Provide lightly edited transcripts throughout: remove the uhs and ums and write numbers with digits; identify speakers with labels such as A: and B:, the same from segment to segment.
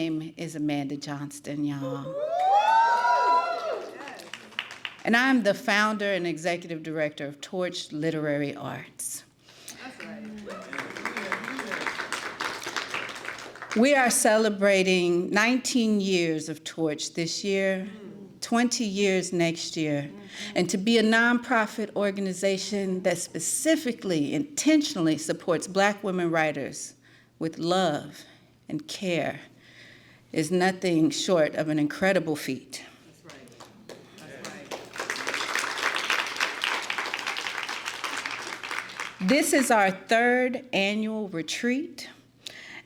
A: name is Amanda Johnston, y'all. And I'm the founder and executive director of Torch Literary Arts. That's right. We are celebrating 19 years of Torch this year, 20 years next year. And to be a nonprofit organization that specifically, intentionally supports Black women writers with love and care is nothing short of an incredible feat. That's right. That's right. This is our third annual retreat,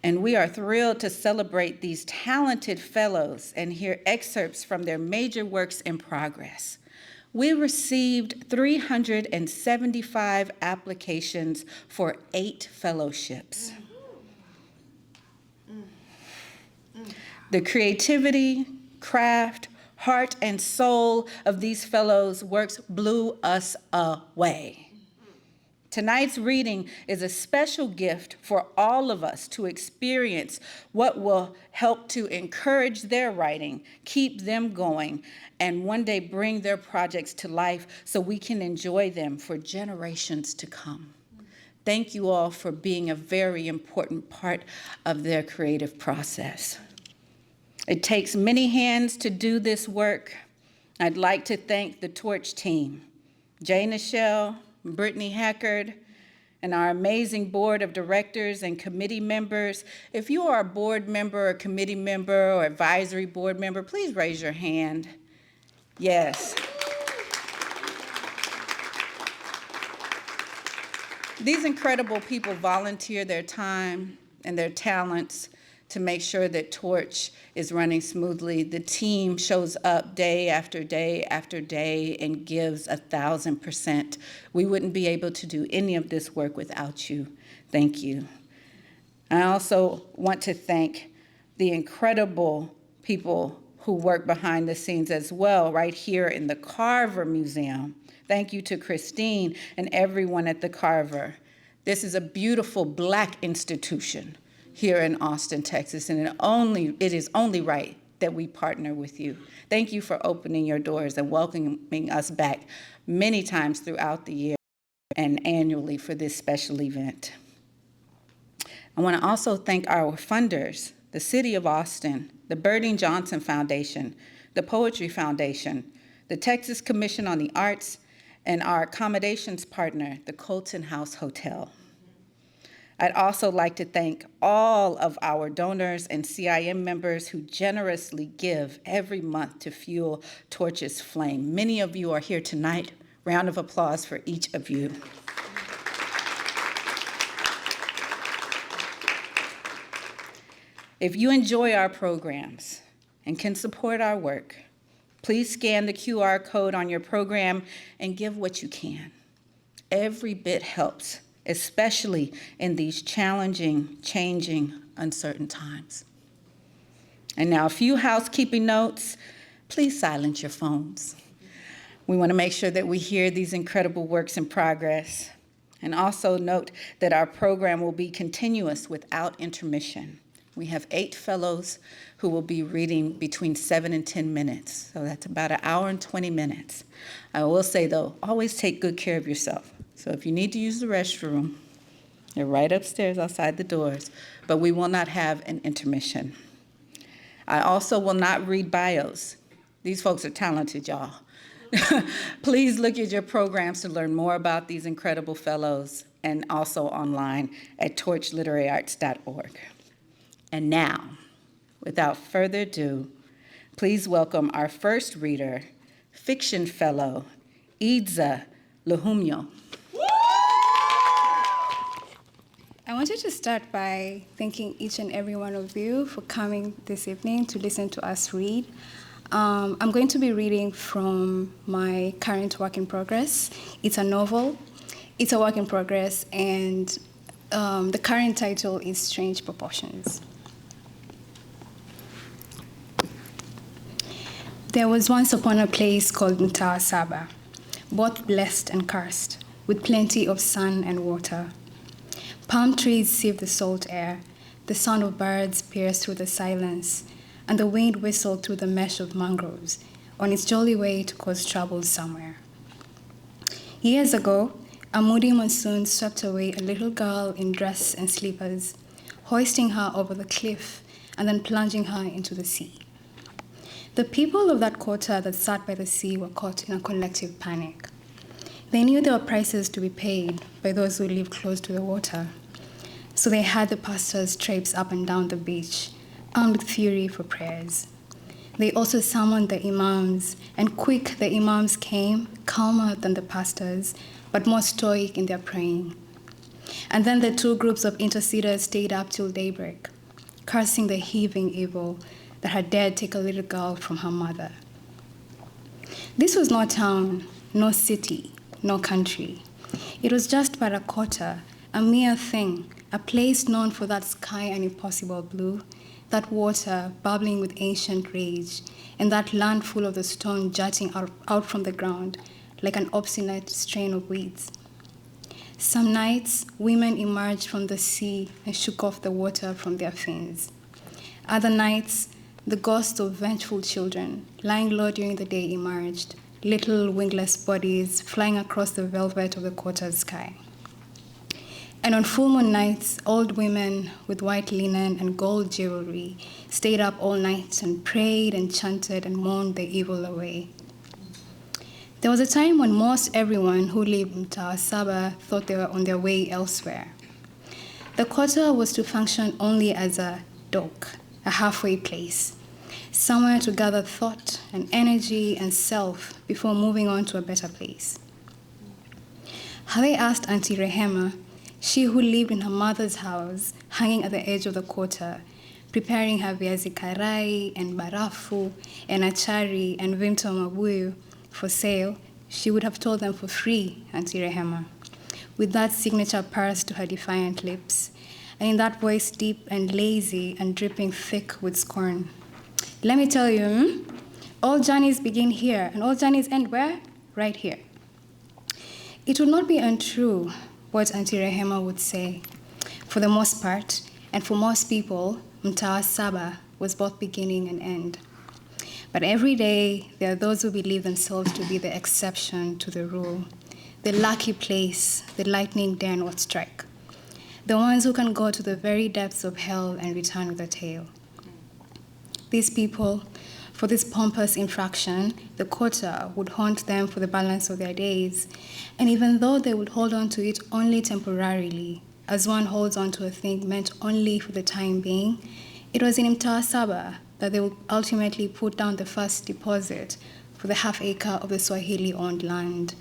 A: and we are thrilled to celebrate these talented fellows and hear excerpts from their major works in progress. We received 375 applications for 8 fellowships. The creativity, craft, heart, and soul of these fellows' works blew us away. Tonight's reading is a special gift for all of us to experience what will help to encourage their writing, keep them going, and one day bring their projects to life so we can enjoy them for generations to come. Thank you all for being a very important part of their creative process. It takes many hands to do this work. I'd like to thank the Torch team, Jay Nichelle, Brittany Hackard, and our amazing board of directors and committee members. If you are a board member or committee member or advisory board member, please raise your hand. Yes. These incredible people volunteer their time and their talents to make sure that Torch is running smoothly. The team shows up day after day after day and gives 1,000%. We wouldn't be able to do any of this work without you. Thank you. I also want to thank the incredible people who work behind the scenes as well, right here in the Carver Museum. Thank you to Christine and everyone at the Carver. This is a beautiful Black institution here in Austin, Texas, and it is only right that we partner with you. Thank you for opening your doors and welcoming us back many times throughout the year and annually for this special event. I want to also thank our funders, the City of Austin, the Birding Johnson Foundation, the Poetry Foundation, the Texas Commission on the Arts, and our accommodations partner, the Colton House Hotel. I'd also like to thank all of our donors and CIM members who generously give every month to fuel Torch's flame. Many of you are here tonight. Round of applause for each of you. If you enjoy our programs and can support our work, please scan the QR code on your program and give what you can. Every bit helps, especially in these challenging, changing, uncertain times. And now a few housekeeping notes. Please silence your phones. We want to make sure that we hear these incredible works in progress. And also note that our program will be continuous without intermission. We have 8 fellows who will be reading between 7 and 10 minutes. So that's about 1 hour and 20 minutes. I will say though, always take good care of yourself. So if you need to use the restroom, they're right upstairs outside the doors, but we will not have an intermission. I also will not read bios. These folks are talented, y'all. Please look at your programs to learn more about these incredible fellows and also online at torchliteraryarts.org. And now, without further ado, please welcome our first reader, fiction fellow, Eida Leo.
B: I wanted to start by thanking each and every one of you for coming this evening to listen to us read. I'm going to be reading from my current work in progress. It's a novel. It's a work in progress, and the current title is Strange Proportions. There was once upon a place called Mtaa Saba, both blessed and cursed, with plenty of sun and water. Palm trees sieve the salt air, the sound of birds pierced through the silence, and the wind whistled through the mesh of mangroves on its jolly way to cause trouble somewhere. Years ago, a moody monsoon swept away a little girl in dress and slippers, hoisting her over the cliff and then plunging her into the sea. The people of that quarter that sat by the sea were caught in a collective panic. They knew there were prices to be paid by those who lived close to the water, so they had the pastors traipse up and down the beach, armed with fury for prayers. They also summoned the imams, and quick the imams came, calmer than the pastors, but more stoic in their praying. And then the two groups of interceders stayed up till daybreak, cursing the heaving evil that had dared take a little girl from her mother. This was no town, no city, no country. It was just but a quarter, a mere thing, a place known for that sky and impossible blue, that water bubbling with ancient rage, and that land full of the stone jutting out from the ground like an obstinate strain of weeds. Some nights, women emerged from the sea and shook off the water from their fins. Other nights, the ghosts of vengeful children lying low during the day emerged, little wingless bodies flying across the velvet of the quarter's sky. And on full moon nights, old women with white linen and gold jewelry stayed up all night and prayed and chanted and mourned the evil away. There was a time when most everyone who lived in Diaspora thought they were on their way elsewhere. The quarter was to function only as a dock, a halfway place, somewhere to gather thought and energy and self before moving on to a better place. Having asked Auntie Rehema, she who lived in her mother's house, hanging at the edge of the quarter, preparing her viazi karai and barafu and achari and vimto mabuyu for sale, she would have told them for free, Auntie Rehema, with that signature purse to her defiant lips, and in that voice deep and lazy and dripping thick with scorn. Let me tell you, all journeys begin here, and all journeys end where? Right here. It would not be untrue what Auntie Rehema would say. For the most part, and for most people, Mtawa Saba was both beginning and end. But every day, there are those who believe themselves to be the exception to the rule, the lucky place the lightning dare not strike, the ones who can go to the very depths of hell and return with a tail. These people, for this pompous infraction, the quarter would haunt them for the balance of their days, and even though they would hold on to it only temporarily, as one holds on to a thing meant only for the time being, it was in Mtawa Saba that they would ultimately put down the first deposit for the half acre of the Swahili-owned land.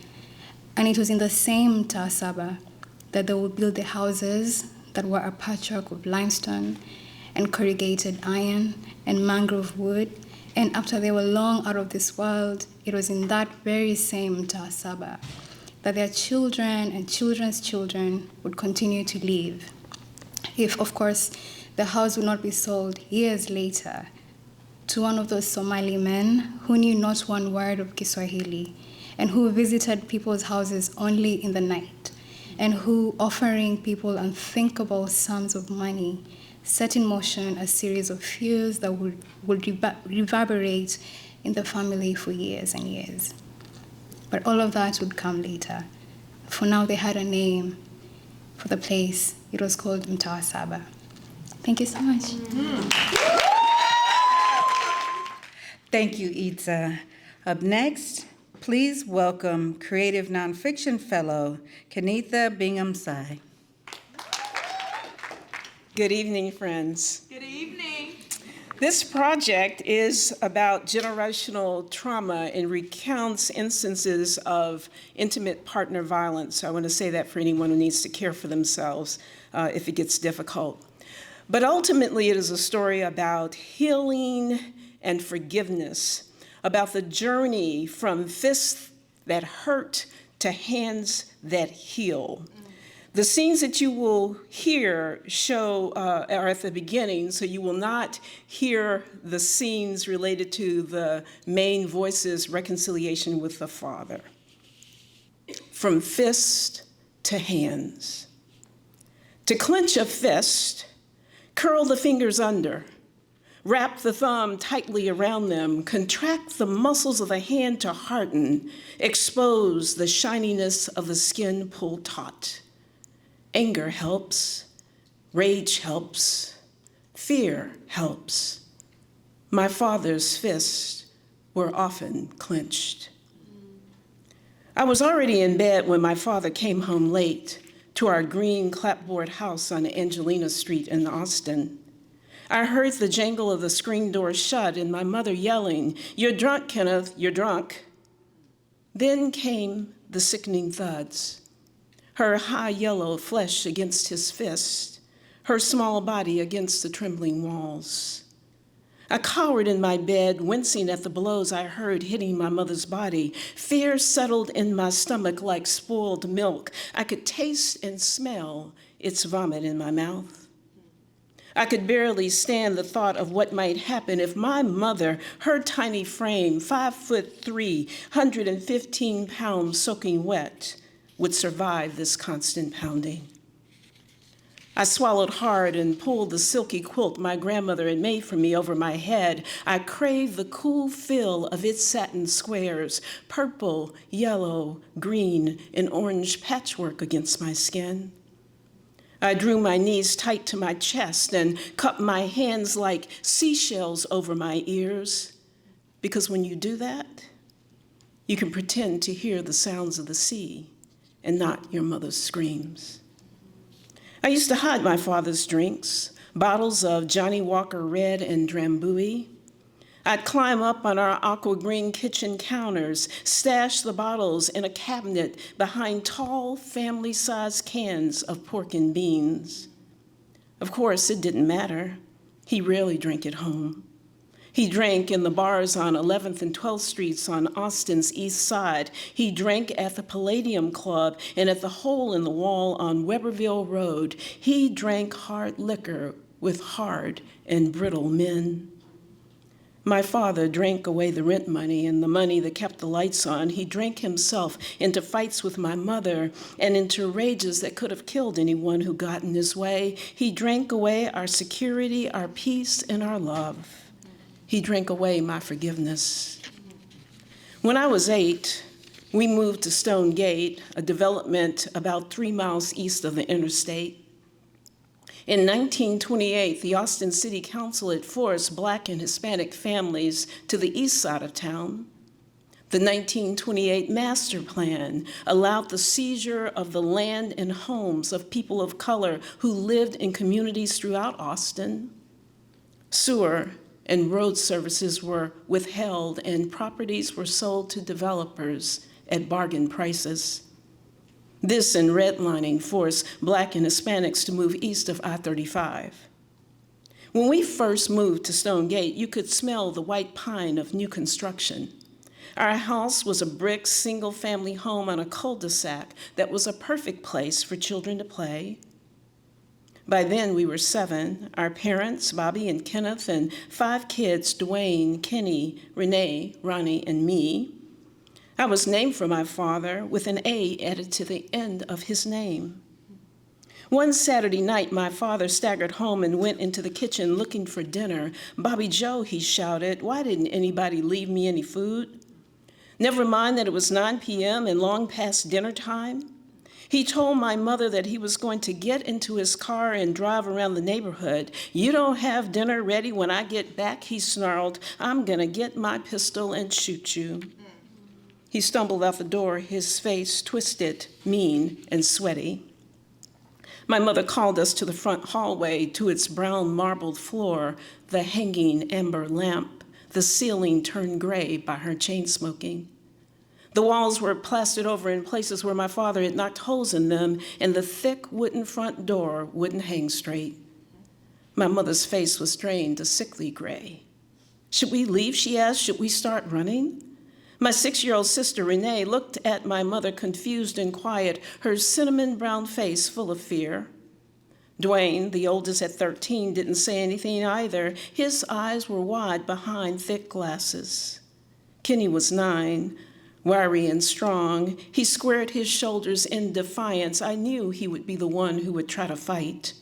B: And it was in the same Mtawa Saba that they would build the houses that were a patchwork of limestone and corrugated iron and mangrove wood. And after they were long out of this world, it was in that very same Mtawa Saba that their children and children's children would continue to live. If, of course, the house would not be sold years later to one of those Somali men who knew not one word of Kiswahili and who visited people's houses only in the night and who, offering people unthinkable sums of money, set in motion a series of fears that would reverberate in the family for years and years. But all of that would come later. For now, they had a name for the place. It was called Mtawa Saba. Thank you so much.
A: Thank you, Eida. Up next, please welcome Creative Nonfiction Fellow, Kenitha Bingham-Sai.
C: Good evening, friends.
D: Good evening.
C: This project is about generational trauma and recounts instances of intimate partner violence. So I want to say that for anyone who needs to care for themselves if it gets difficult. But ultimately, it is a story about healing and forgiveness, about the journey from fists that hurt to hands that heal. The scenes that you will hear are at the beginning, so you will not hear the scenes related to the main voice's reconciliation with the Father. From fist to hands. To clench a fist, Curl the fingers under. Wrap the thumb tightly around them. Contract the muscles of the hand to harden. Expose the shininess of the skin, pull taut. Anger helps. Rage helps. Fear helps. My father's fists were often clenched. I was already in bed when my father came home late to our green clapboard house on Angelina Street in Austin. I heard the jangle of the screen door shut and my mother yelling, "You're drunk, Kenneth, you're drunk." Then came the sickening thuds, her high yellow flesh against his fist, her small body against the trembling walls. I cowered in my bed, wincing at the blows I heard hitting my mother's body. Fear settled in my stomach like spoiled milk. I could taste and smell its vomit in my mouth. I could barely stand the thought of what might happen if my mother, her tiny frame, 5'3", 115 pounds soaking wet, would survive this constant pounding. I swallowed hard and pulled the silky quilt my grandmother had made for me over my head. I craved the cool feel of its satin squares, purple, yellow, green, and orange patchwork against my skin. I drew my knees tight to my chest and cupped my hands like seashells over my ears, because when you do that, you can pretend to hear the sounds of the sea and not your mother's screams. I used to hide my father's drinks, bottles of Johnny Walker Red and Drambuie. I'd climb up on our aqua green kitchen counters, stash the bottles in a cabinet behind tall family-sized cans of pork and beans. Of course, it didn't matter. He rarely drank at home. He drank in the bars on 11th and 12th Streets on Austin's east side. He drank at the Palladium Club and at the Hole in the Wall on Weberville Road. He drank hard liquor with hard and brittle men. My father drank away the rent money and the money that kept the lights on. He drank himself into fights with my mother and into rages that could have killed anyone who got in his way. He drank away our security, our peace, and our love. He drank away my forgiveness. When I was 8, we moved to Stone Gate, a development about 3 miles east of the interstate. In 1928, the Austin City Council had forced Black and Hispanic families to the east side of town. The 1928 master plan allowed the seizure of the land and homes of people of color who lived in communities throughout Austin. Sewer and road services were withheld and properties were sold to developers at bargain prices. This and redlining forced Black and Hispanics to move east of I-35. When we first moved to Stone Gate, you could smell the white pine of new construction. Our house was a brick single-family home on a cul-de-sac that was a perfect place for children to play. By then, we were 7, our parents, Bobby and Kenneth, and 5 kids, Dwayne, Kenny, Renee, Ronnie, and me. I was named for my father with an A added to the end of his name. One Saturday night, my father staggered home and went into the kitchen looking for dinner. "Bobby Joe," he shouted, "why didn't anybody leave me any food?" Never mind that it was 9 p.m. and long past dinner time. He told my mother that he was going to get into his car and drive around the neighborhood. "You don't have dinner ready when I get back," he snarled. "I'm gonna get my pistol and shoot you." He stumbled out the door, his face twisted, mean, and sweaty. My mother called us to the front hallway, to its brown marbled floor, the hanging amber lamp, the ceiling turned gray by her chain smoking. The walls were plastered over in places where my father had knocked holes in them, and the thick wooden front door wouldn't hang straight. My mother's face was drained a sickly gray. "Should we leave?" she asked. "Should we start running?" My 6-year-old sister, Renee, looked at my mother confused and quiet, her cinnamon brown face full of fear. Dwayne, the oldest at 13, didn't say anything either. His eyes were wide behind thick glasses. Kenny was 9, wiry and strong. He squared his shoulders in defiance. I knew he would be the one who would try to fight.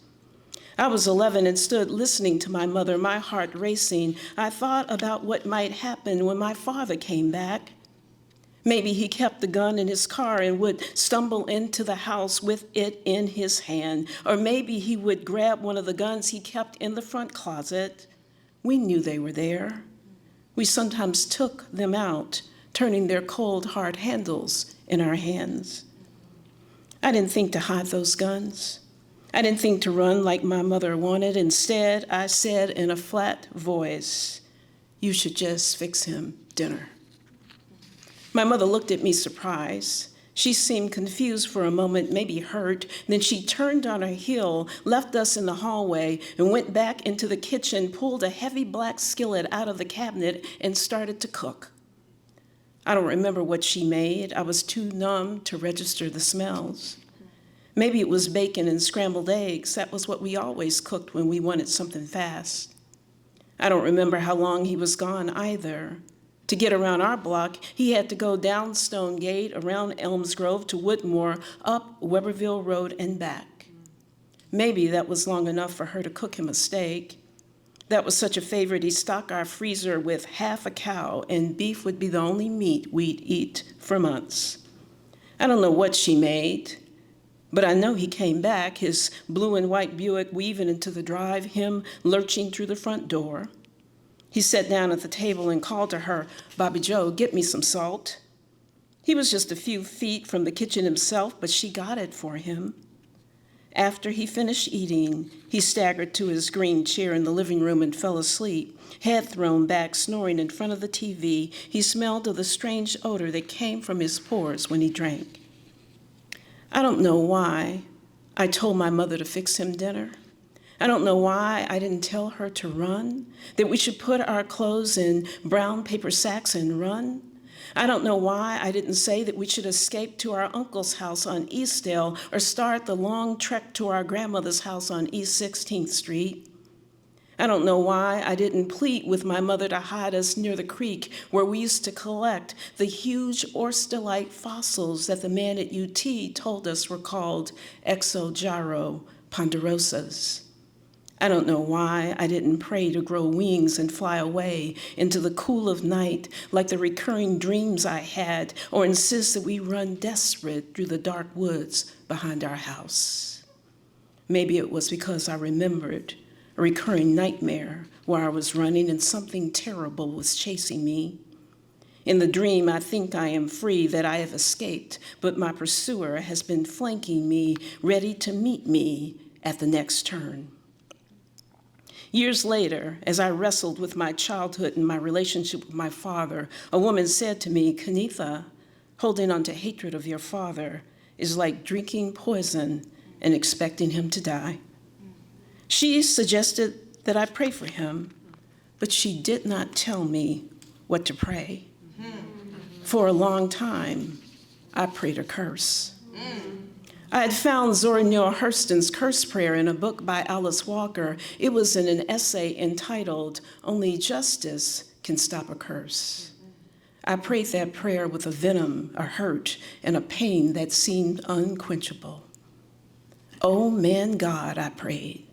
C: I was 11 and stood listening to my mother, my heart racing. I thought about what might happen when my father came back. Maybe he kept the gun in his car and would stumble into the house with it in his hand. Or maybe he would grab one of the guns he kept in the front closet. We knew they were there. We sometimes took them out, turning their cold, hard handles in our hands. I didn't think to hide those guns. I didn't think to run like my mother wanted. Instead, I said in a flat voice, "You should just fix him dinner." My mother looked at me surprised. She seemed confused for a moment, maybe hurt. Then she turned on her heel, left us in the hallway, and went back into the kitchen, pulled a heavy black skillet out of the cabinet, and started to cook. I don't remember what she made. I was too numb to register the smells. Maybe it was bacon and scrambled eggs. That was what we always cooked when we wanted something fast. I don't remember how long he was gone either. To get around our block, he had to go down Stone Gate, around Elms Grove to Woodmore, up Weberville Road and back. Maybe that was long enough for her to cook him a steak. That was such a favorite, he'd stock our freezer with half a cow, and beef would be the only meat we'd eat for months. I don't know what she made, but I know he came back, his blue and white Buick weaving into the drive, him lurching through the front door. He sat down at the table and called to her, "Bobby Joe, get me some salt." He was just a few feet from the kitchen himself, but she got it for him. After he finished eating, he staggered to his green chair in the living room and fell asleep, head thrown back, snoring in front of the TV. He smelled of the strange odor that came from his pores when he drank. I don't know why I told my mother to fix him dinner. I don't know why I didn't tell her to run, that we should put our clothes in brown paper sacks and run. I don't know why I didn't say that we should escape to our uncle's house on Eastdale or start the long trek to our grandmother's house on East 16th Street. I don't know why I didn't plead with my mother to hide us near the creek where we used to collect the huge oyster-like fossils that the man at UT told us were called Exogyro ponderosas. I don't know why I didn't pray to grow wings and fly away into the cool of night like the recurring dreams I had, or insist that we run desperate through the dark woods behind our house. Maybe it was because I remembered a recurring nightmare where I was running and something terrible was chasing me. In the dream, I think I am free, that I have escaped, but my pursuer has been flanking me, ready to meet me at the next turn. Years later, as I wrestled with my childhood and my relationship with my father, a woman said to me, "Kanitha, holding on to hatred of your father is like drinking poison and expecting him to die." She suggested that I pray for him, but she did not tell me what to pray. For a long time, I prayed a curse. I had found Zora Neale Hurston's curse prayer in a book by Alice Walker. It was in an essay entitled, "Only Justice Can Stop a Curse." I prayed that prayer with a venom, a hurt, and a pain that seemed unquenchable. "Oh man God," I prayed,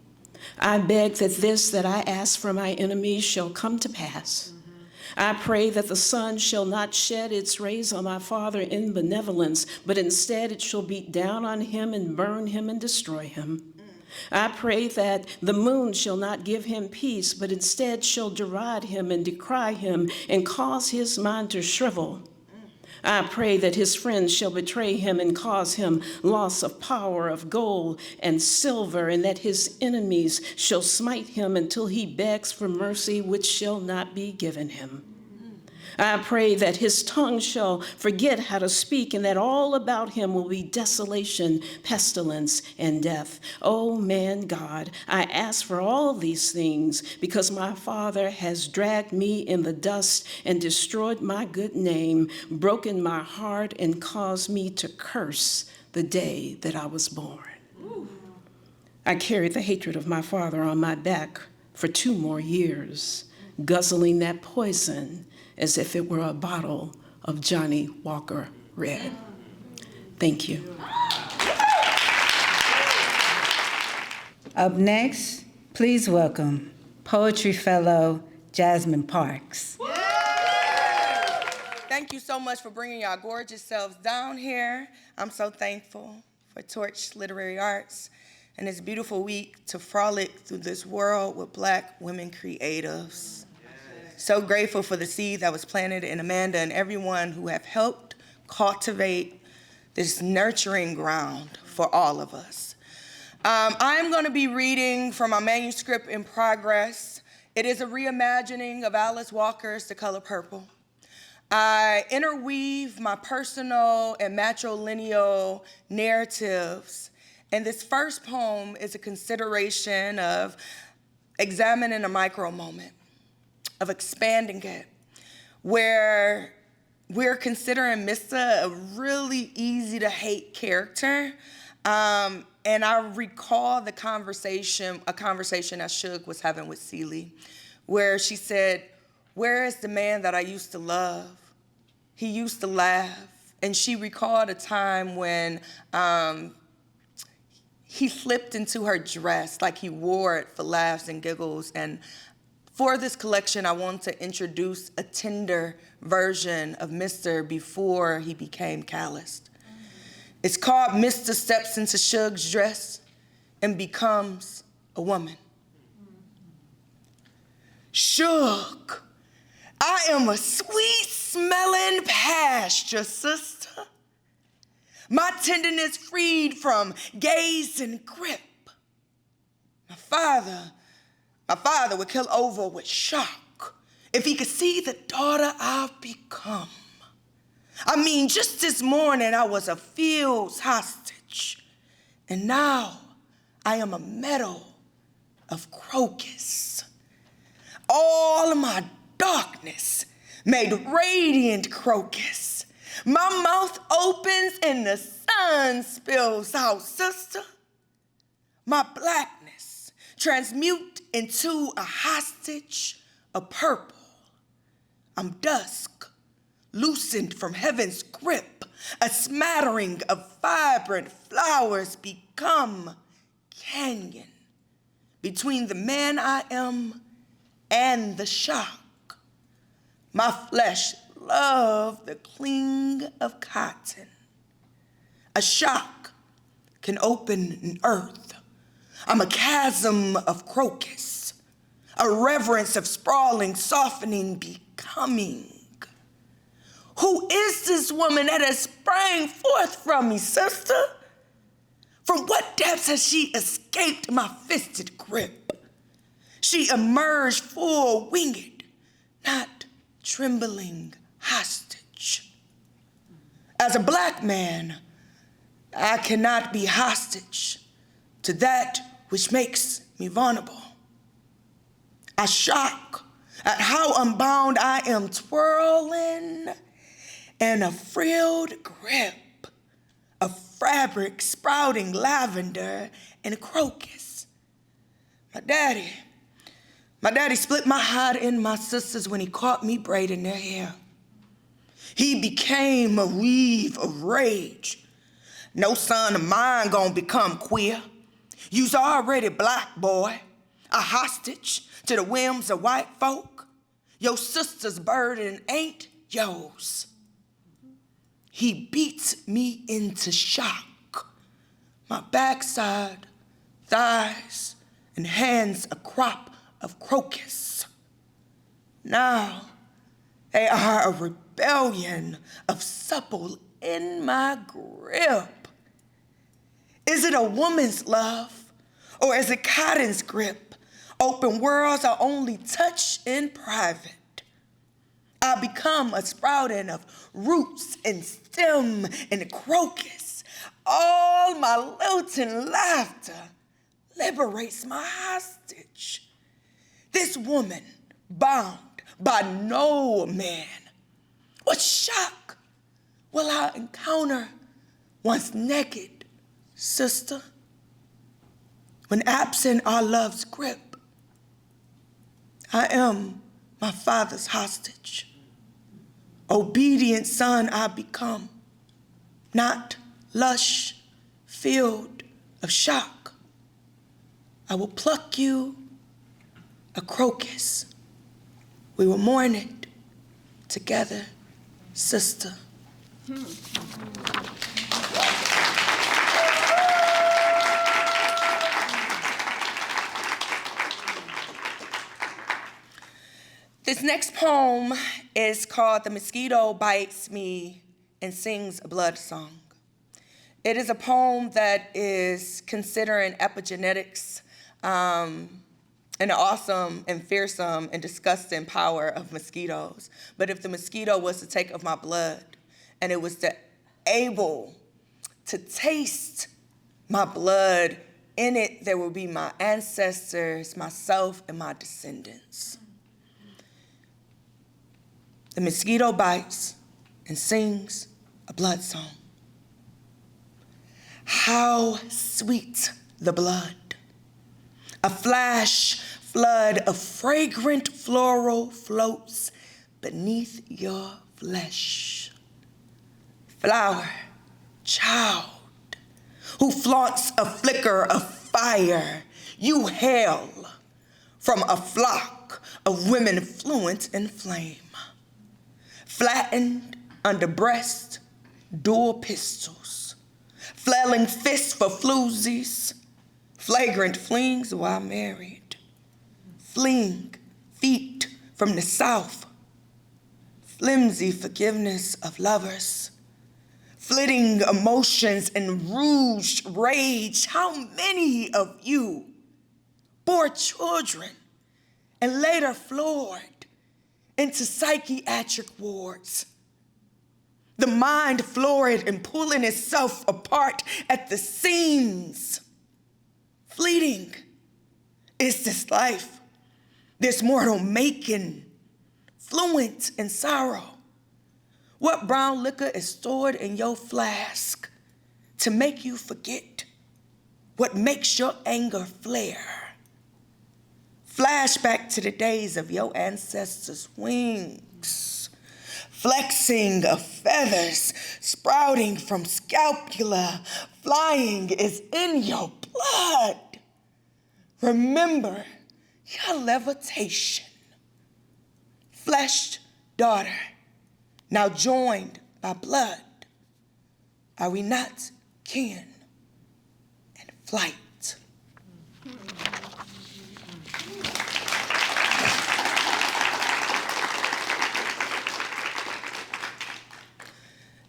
C: "I beg that this that I ask for my enemies shall come to pass. I pray that the sun shall not shed its rays on my father in benevolence, but instead it shall beat down on him and burn him and destroy him. I pray that the moon shall not give him peace, but instead shall deride him and decry him and cause his mind to shrivel. I pray that his friends shall betray him and cause him loss of power, of gold and silver, and that his enemies shall smite him until he begs for mercy, which shall not be given him. I pray that his tongue shall forget how to speak, and that all about him will be desolation, pestilence, and death. Oh man God, I ask for all these things because my father has dragged me in the dust and destroyed my good name, broken my heart, and caused me to curse the day that I was born." I carried the hatred of my father on my back for 2 more years, guzzling that poison as if it were a bottle of Johnny Walker Red. Thank you.
A: Up next, please welcome Poetry Fellow Jasmine Parks.
D: Thank you so much for bringing y'all gorgeous selves down here. I'm so thankful for Torch Literary Arts and this beautiful week to frolic through this world with Black women creatives. So grateful for the seed that was planted in Amanda and everyone who have helped cultivate this nurturing ground for all of us. I'm going to be reading from my manuscript in progress. It is a reimagining of Alice Walker's The Color Purple. I interweave my personal and matrilineal narratives, and this first poem is a consideration of examining a micro moment, of expanding it, where we're considering Missa a really easy to hate character. And I recall a conversation that Suge was having with Celie, where she said, "Where is the man that I used to love? He used to laugh." And she recalled a time when he slipped into her dress, like he wore it for laughs and giggles. And for this collection, I want to introduce a tender version of Mr. before he became calloused. It's called Mr. Steps into Suge's Dress and Becomes a Woman. Suge, I am a sweet-smelling pasture, sister. My tenderness freed from gaze and grip. My father would kill over with shock if he could see the daughter I've become. I mean, just this morning I was a field's hostage, and now I am a meadow of crocus. All my darkness made radiant crocus. My mouth opens and the sun spills out, sister. My blackness transmute into a hostage of purple. I'm dusk, loosened from heaven's grip. A smattering of vibrant flowers become canyon between the man I am and the shock. My flesh loved the cling of cotton. A shock can open an earth. I'm a chasm of crocus, a reverence of sprawling, softening, becoming. Who is this woman that has sprang forth from me, sister? From what depths has she escaped my fisted grip? She emerged full winged, not trembling hostage. As a Black man, I cannot be hostage to that which makes me vulnerable. I shock at how unbound I am, twirling in a frilled grip of fabric sprouting lavender and crocus. My daddy split my heart in my sisters when he caught me braiding their hair. He became a weave of rage. No son of mine gonna become queer. You's already Black, boy, a hostage to the whims of white folk. Your sister's burden ain't yours. He beats me into shock. My backside, thighs, and hands a crop of crocus. Now they are a rebellion of supple in my grip. Is it a woman's love, or is it cotton's grip? Open worlds are only touched in private. I become a sprouting of roots and stem and crocus. All my lilting laughter liberates my hostage. This woman bound by no man. What shock will I encounter once naked, sister? When absent our love's grip, I am my father's hostage. Obedient son I become, not lush, filled of shock. I will pluck you a crocus. We will mourn it together, sister. This next poem is called The Mosquito Bites Me and Sings a Blood Song. It is a poem that is considering epigenetics and the awesome and fearsome and disgusting power of mosquitoes. But if the mosquito was to take of my blood and it was able to taste my blood, in it there will be my ancestors, myself, and my descendants. The mosquito bites and sings a blood song. How sweet the blood. A flash flood of fragrant floral floats beneath your flesh. Flower, child, who flaunts a flicker of fire, you hail from a flock of women fluent in flame. Flattened under breast, dual pistols, flailing fists for floozies, flagrant flings while married, fleeing feet from the south, flimsy forgiveness of lovers, flitting emotions and rouged rage. How many of you bore children and later floored into psychiatric wards? The mind florid and pulling itself apart at the seams. Fleeting is this life, this mortal making, fluent in sorrow. What brown liquor is stored in your flask to make you forget what makes your anger flare? Flashback to the days of your ancestors' wings, flexing of feathers sprouting from scapula, flying is in your blood. Remember your levitation. Fleshed daughter, now joined by blood, are we not kin and flight?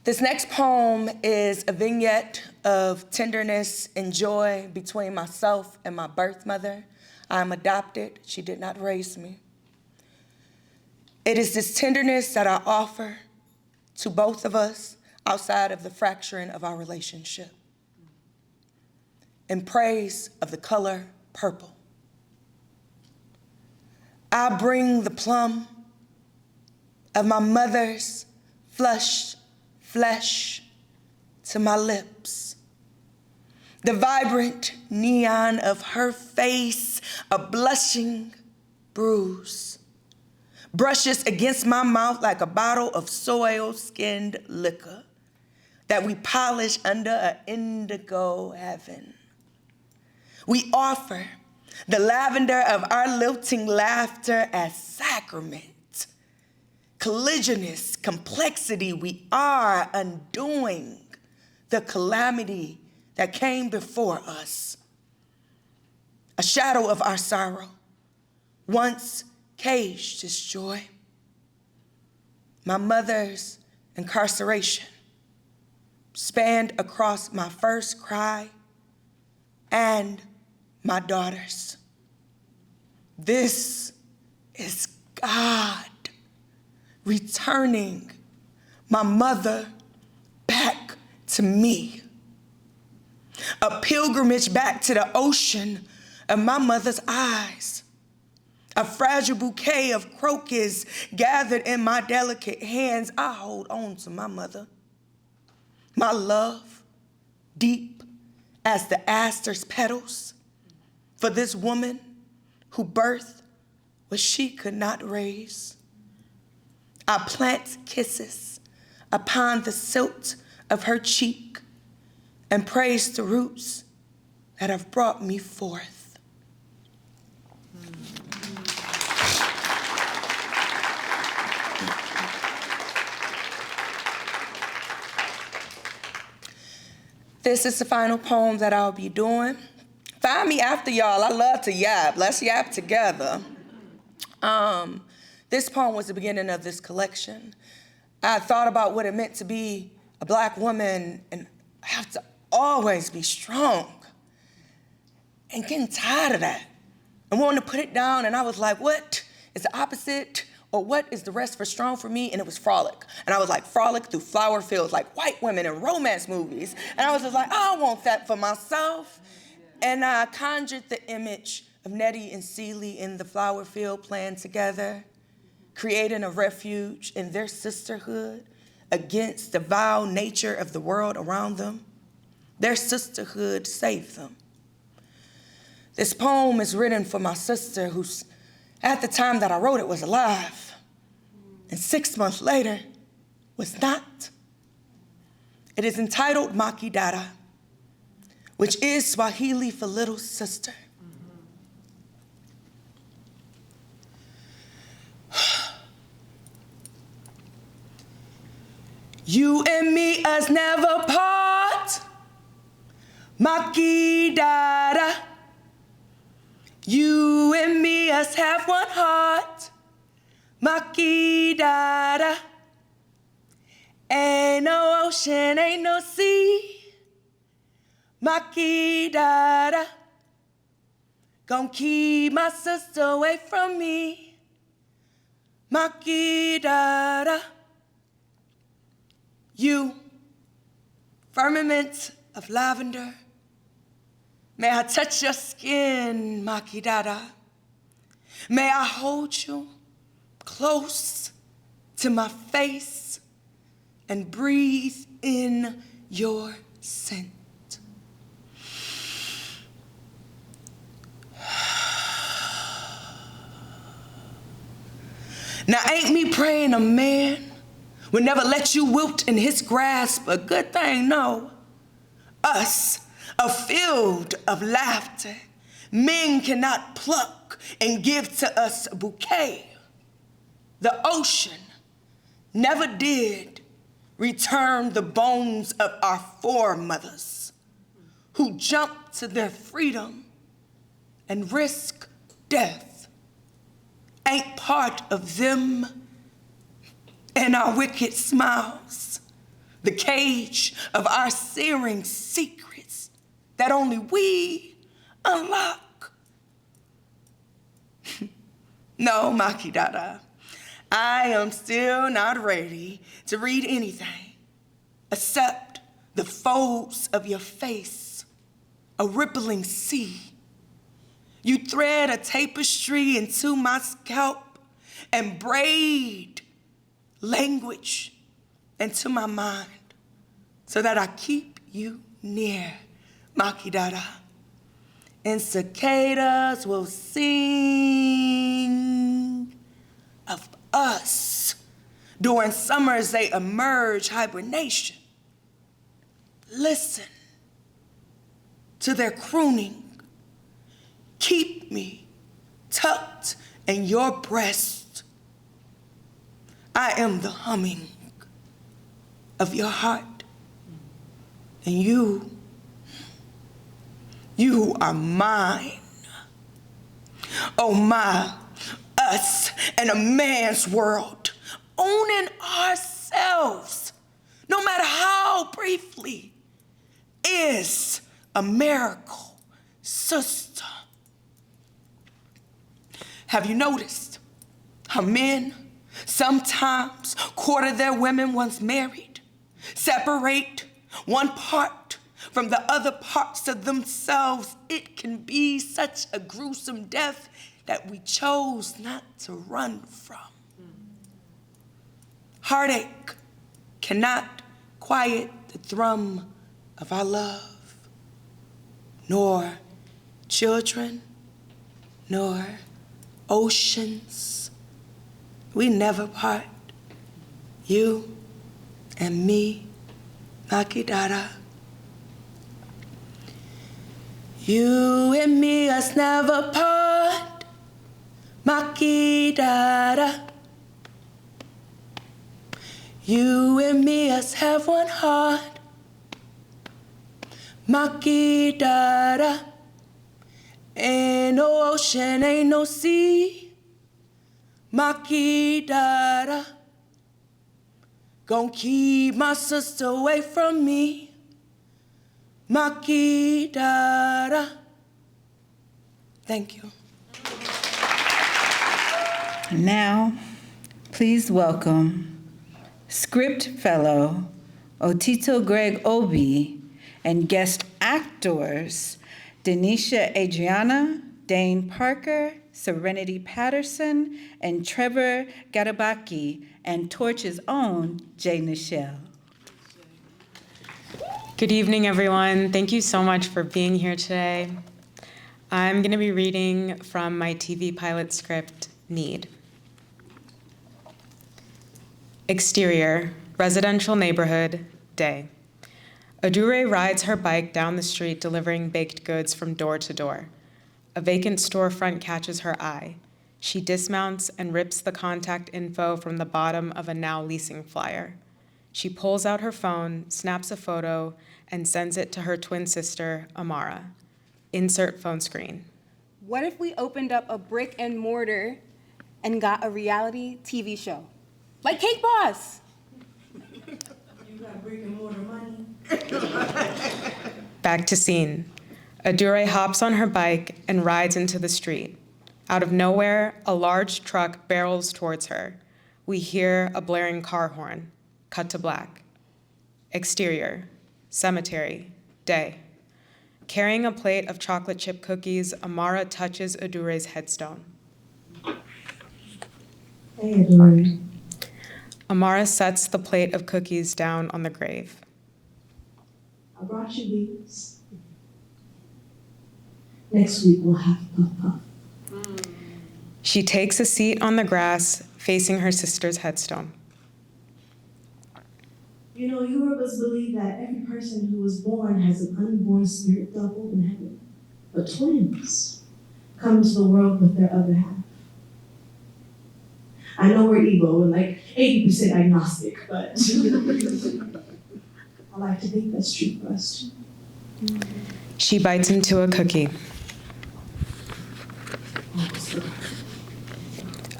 D: This next poem is a vignette of tenderness and joy between myself and my birth mother. I am adopted. She did not raise me. It is this tenderness that I offer to both of us outside of the fracturing of our relationship, in praise of the color purple. I bring the plum of my mother's flushed flesh to my lips, the vibrant neon of her face, a blushing bruise, brushes against my mouth like a bottle of soil-skinned liquor that we polish under an indigo heaven. We offer the lavender of our lilting laughter as sacrament. Collisionist complexity, we are undoing the calamity that came before us. A shadow of our sorrow once caged its joy. My mother's incarceration spanned across my first cry and my daughter's. This is God returning my mother back to me. A pilgrimage back to the ocean of my mother's eyes. A fragile bouquet of crocus gathered in my delicate hands. I hold on to my mother. My love, deep as the aster's petals, for this woman who birthed what she could not raise. I plant kisses upon the silt of her cheek and praise the roots that have brought me forth. This is the final poem that I'll be doing. Find me after y'all. I love to yap. Let's yap together. This poem was the beginning of this collection. I thought about what it meant to be a Black woman and have to always be strong. And getting tired of that. And wanting to put it down, and I was like, what is the opposite? Or what is the rest for strong for me? And it was frolic. And I was like, frolic through flower fields, like white women in romance movies. And I was just like, I want that for myself. And I conjured the image of Nettie and Celie in the flower field playing together, creating a refuge in their sisterhood against the vile nature of the world around them. Their sisterhood saved them. This poem is written for my sister who's, at the time that I wrote it, was alive, and 6 months later was not. It is entitled Maki Dada, which is Swahili for little sister. You and me, us never part, Maki Dada. You and me, us have one heart, Maki Dada. Ain't no ocean, ain't no sea, Maki Dada. Gon' keep my sister away from me, Maki Dada. You, firmament of lavender, may I touch your skin, Maki Dada. May I hold you close to my face and breathe in your scent. Now ain't me praying a man would never let you wilt in his grasp, a good thing, no. Us, a field of laughter, men cannot pluck and give to us a bouquet. The ocean never did return the bones of our foremothers who jumped to their freedom and risk death. Ain't part of them and our wicked smiles, the cage of our searing secrets that only we unlock. No, Maki Dada, I am still not ready to read anything except the folds of your face, a rippling sea. You thread a tapestry into my scalp and braid language into my mind so that I keep you near, Maki Dada. And cicadas will sing of us during summers they emerge hibernation. Listen to their crooning. Keep me tucked in your breast. I am the humming of your heart, and you are mine. Oh my, us in a man's world, owning ourselves, no matter how briefly, is a miracle, sister. Have you noticed how men sometimes quarter their women once married, separate one part from the other parts of themselves? It can be such a gruesome death that we chose not to run from. Heartache cannot quiet the thrum of our love, nor children, nor oceans. We never part, you and me, Maki Dada. You and me, us never part, Maki Dada. You and me, us have one heart, Makidara. Ain't no ocean, ain't no sea. Makidara. Gonna keep my sister away from me. Makidara. Thank you.
A: Now, please welcome script fellow Otito Greg Obi and guest actors Denisha Adriana, Dane Parker, Serenity Patterson, and Trevor Garabaki, and Torch's own Jay Nichelle.
E: Good evening, everyone. Thank you so much for being here today. I'm going to be reading from my TV pilot script, Need. Exterior, residential neighborhood, day. Adure rides her bike down the street delivering baked goods from door to door. A vacant storefront catches her eye. She dismounts and rips the contact info from the bottom of a now leasing flyer. She pulls out her phone, snaps a photo, and sends it to her twin sister, Amara. Insert phone screen.
F: What if we opened up a brick and mortar and got a reality TV show? Like Cake Boss.
D: You got brick and mortar money?
E: Back to scene. Adure hops on her bike and rides into the street. Out of nowhere, a large truck barrels towards her. We hear a blaring car horn. Cut to black. Exterior, cemetery, day. Carrying a plate of chocolate chip cookies, Amara touches Adure's headstone.
G: Hey, Adore.
E: Amara sets the plate of cookies down on the grave.
G: I brought you these. Next week we'll have Puff Puff.
E: She takes a seat on the grass, facing her sister's headstone.
G: You know, Yorubas believe that every person who was born has an unborn spirit double in heaven. But twins come into the world with their other half. I know we're Igbo and like 80% agnostic, but I like to think that's true for us too.
E: She bites into a cookie.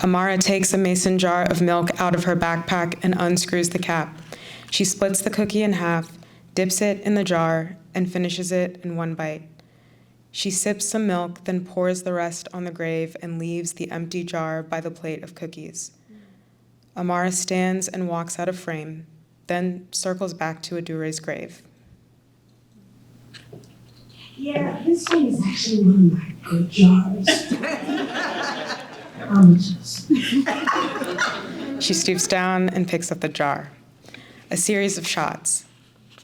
E: Amara takes a mason jar of milk out of her backpack and unscrews the cap. She splits the cookie in half, dips it in the jar, and finishes it in one bite. She sips some milk, then pours the rest on the grave and leaves the empty jar by the plate of cookies. Amara stands and walks out of frame, then circles back to Adure's grave.
G: Yeah, this one is actually one of my good jars. Amateurs.
E: She stoops down and picks up the jar. A series of shots.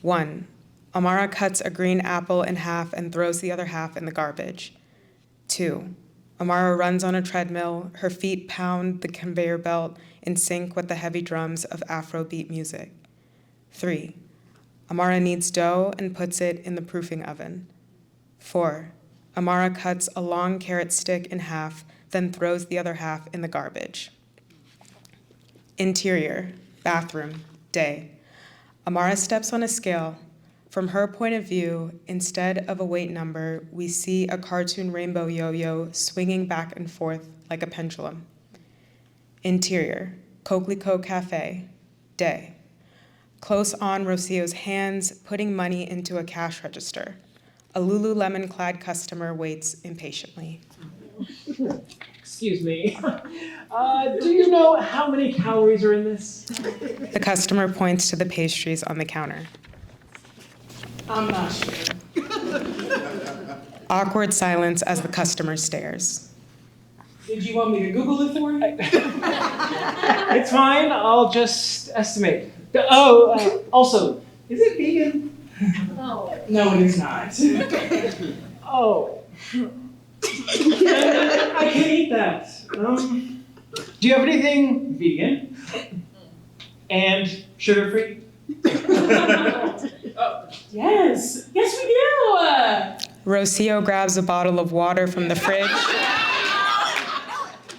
E: 1. Amara cuts a green apple in half and throws the other half in the garbage. 2. Amara runs on a treadmill, her feet pound the conveyor belt in sync with the heavy drums of Afrobeat music. 3. Amara kneads dough and puts it in the proofing oven. 4. Amara cuts a long carrot stick in half, then throws the other half in the garbage. Interior, bathroom, day. Amara steps on a scale. From her point of view, instead of a weight number, we see a cartoon rainbow yo-yo swinging back and forth like a pendulum. Interior, Coquelicot Cafe, day. Close on Rocio's hands, putting money into a cash register. A Lululemon-clad customer waits impatiently.
H: Excuse me. Do you know how many calories are in this?
E: The customer points to the pastries on the counter.
H: I'm not sure.
E: Awkward silence as the customer stares.
H: Did you want me to Google it for you? It's fine. I'll just estimate. Also, is it vegan?
G: No, it is not.
H: Oh. I can't eat that. Do you have anything vegan and sugar-free?
G: Yes, we do.
E: Rocio grabs a bottle of water from the fridge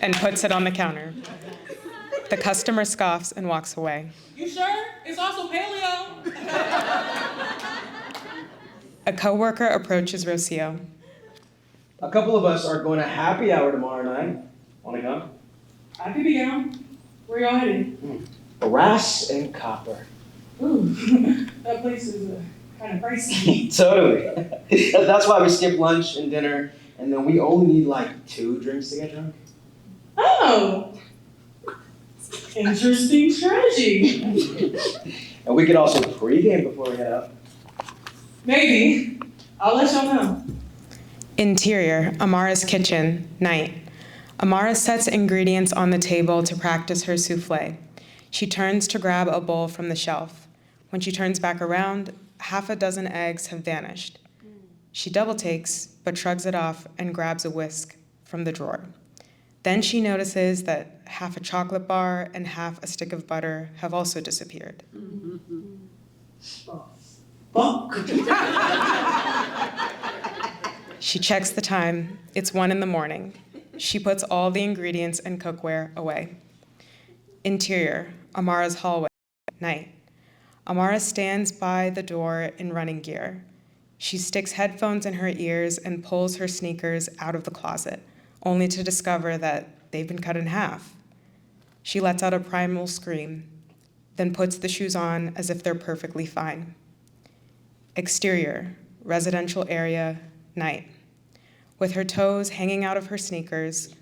E: and puts it on the counter. The customer scoffs and walks away.
I: You sure? It's also paleo.
E: A coworker approaches Rocio.
I: A couple of us are going to happy hour tomorrow night. Want to come?
J: I could be down. Where y'all headed?
I: Brass and copper.
J: Ooh, that place is kind of pricey.
I: Totally. That's why we skip lunch and dinner, and then we only need like 2 drinks to get drunk.
J: Oh, interesting strategy.
I: And we could also pregame before we head out.
J: Maybe. I'll let y'all know.
E: Interior, Amara's kitchen, night. Amara sets ingredients on the table to practice her souffle. She turns to grab a bowl from the shelf. When she turns back around, half a dozen eggs have vanished. She double takes, but shrugs it off and grabs a whisk from the drawer. Then she notices that half a chocolate bar and half a stick of butter have also disappeared. She checks the time. It's 1 a.m. She puts all the ingredients and cookware away. Interior, Amara's hallway, night. Amara stands by the door in running gear. She sticks headphones in her ears and pulls her sneakers out of the closet, only to discover that they've been cut in half. She lets out a primal scream, then puts the shoes on as if they're perfectly fine. Exterior, residential area, night. With her toes hanging out of her sneakers,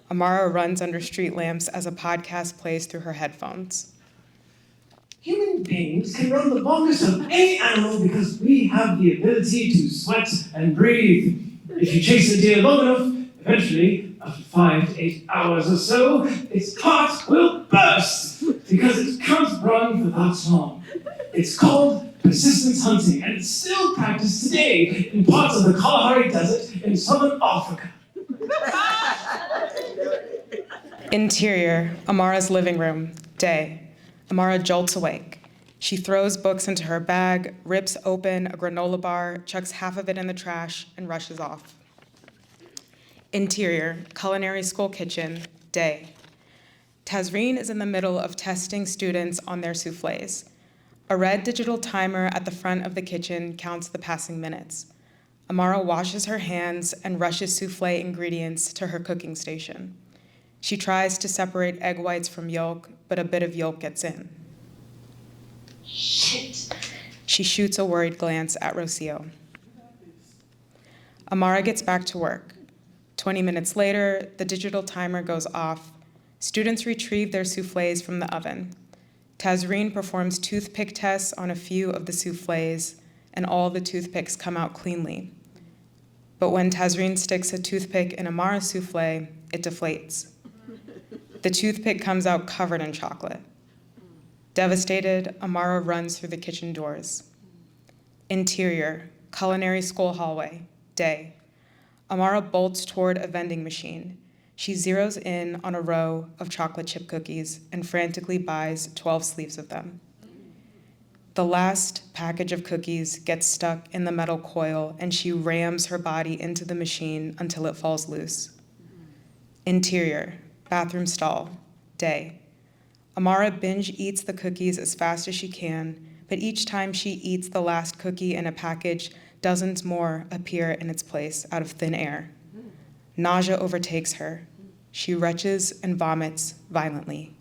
E: Amara runs under street lamps as a podcast plays through her headphones.
H: Human beings can run the longest of any animal because we have the ability to sweat and breathe. If you chase a deer long enough, eventually, after 5 to 8 hours or so, its heart will burst because it can't run for that long. It's called persistence hunting, and it's still practiced today in parts of the Kalahari Desert in southern Africa.
E: Interior, Amara's living room, day. Amara jolts awake. She throws books into her bag, rips open a granola bar, chucks half of it in the trash, and rushes off. Interior, culinary school kitchen, day. Tazreen is in the middle of testing students on their souffles. A red digital timer at the front of the kitchen counts the passing minutes. Amara washes her hands and rushes souffle ingredients to her cooking station. She tries to separate egg whites from yolk, but a bit of yolk gets in. Shit. She shoots a worried glance at Rocio. Amara gets back to work. 20 minutes later, the digital timer goes off. Students retrieve their souffles from the oven. Tazreen performs toothpick tests on a few of the souffles, and all the toothpicks come out cleanly. But when Tazreen sticks a toothpick in Amara's souffle, it deflates. The toothpick comes out covered in chocolate. Devastated, Amara runs through the kitchen doors. Interior, culinary school hallway, day. Amara bolts toward a vending machine. She zeroes in on a row of chocolate chip cookies and frantically buys 12 sleeves of them. The last package of cookies gets stuck in the metal coil, and she rams her body into the machine until it falls loose. Interior, bathroom stall, day. Amara binge eats the cookies as fast as she can, but each time she eats the last cookie in a package, dozens more appear in its place out of thin air. Nausea overtakes her. She retches and vomits violently.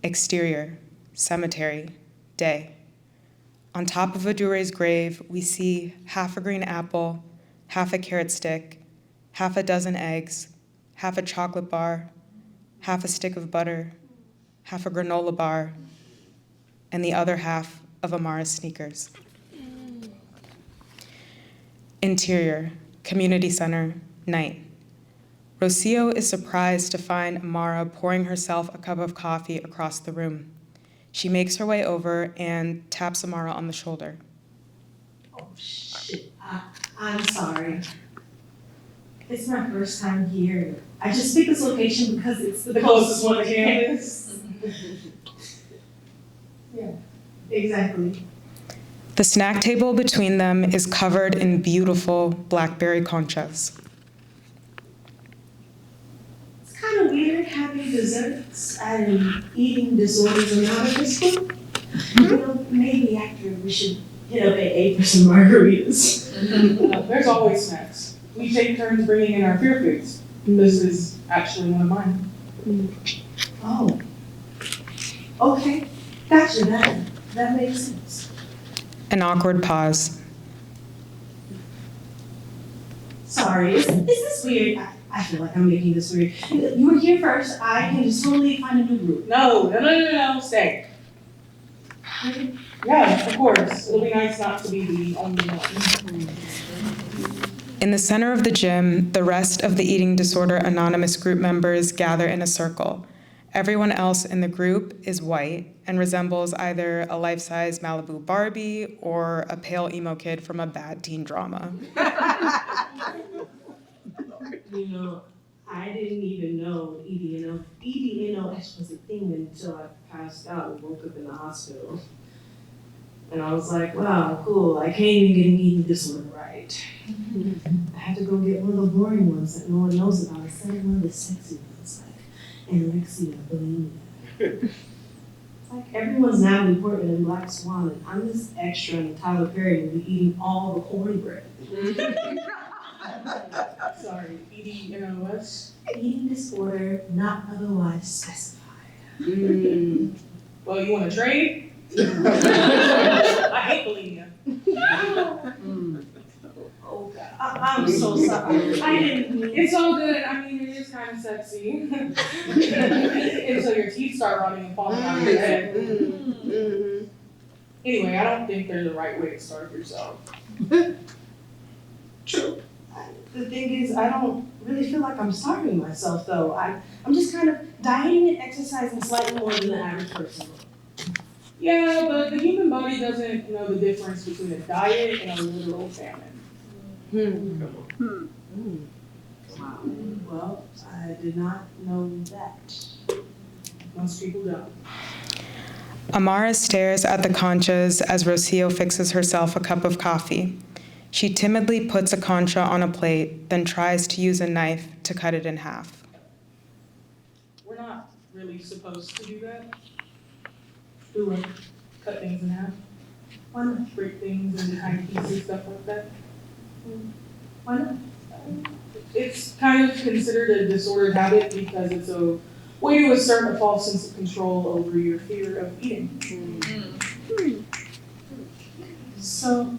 E: Exterior, cemetery, day. On top of Adure's grave, we see half a green apple, half a carrot stick, half a dozen eggs, half a chocolate bar, half a stick of butter, half a granola bar, and the other half of Amara's sneakers. Interior, community center, night. Rocio is surprised to find Amara pouring herself a cup of coffee across the room. She makes her way over and taps Amara on the shoulder.
G: Oh, shit. I'm sorry. It's my first time here. I just picked this location because it's the
J: closest one to campus.
G: Yeah, exactly.
E: The snack table between them is covered in beautiful blackberry conchas.
G: It's kind of weird having desserts and eating disorders in out of this book. You know, maybe after we should hit up AA for some margaritas.
J: There's always snacks. We take turns bringing in our fear foods. This is actually one of mine.
G: Oh. Okay. Gotcha. That makes sense.
E: An awkward pause.
G: Sorry, is this weird? I feel like I'm making this weird. You were here first. I can just totally find a new group.
J: No, stay. Yeah, of course. It'll be nice not to be the only one.
E: In the center of the gym, the rest of the Eating Disorder Anonymous group members gather in a circle. Everyone else in the group is white and resembles either a life-size Malibu Barbie or a pale emo kid from a bad teen drama.
G: You know, I didn't even know EDNOS was a thing until I passed out and woke up in the hospital. And I was like, wow, cool, I can't even get an eating disorder right. I had to go get one of the boring ones that no one knows about instead of one of the sexy ones, like anorexia, bulimia. Like everyone's Natalie Portman and Black Swan, and I'm this extra in the Tyler Perry movie eating all the cornbread.
J: Sorry, EDNOS?
G: Eating disorder not otherwise specified.
J: Well, you want to trade? I hate bulimia.
G: Oh God, I'm so sorry. I didn't mean
J: It's all good. I mean, it is kind of sexy. Until your teeth start rotting and falling out of your head. Anyway, I don't think there's a right way to starve yourself.
G: True. The thing is, I don't really feel like I'm starving myself, though. I'm just kind of dieting and exercising slightly more than the average person.
J: Yeah, but the human body doesn't know the difference between a diet and a literal famine.
G: Wow. Well, I did not know that.
J: Most people don't.
E: Amara stares at the conchas as Rocio fixes herself a cup of coffee. She timidly puts a concha on a plate, then tries to use a knife to cut it in half.
J: We're not really supposed to do that.
G: Do it.
J: Cut things in half.
G: Why not?
J: Break things into tiny pieces, stuff like that.
G: Why not?
J: It's kind of considered a disordered habit because it's a way to assert a false sense of control over your fear of eating.
G: So,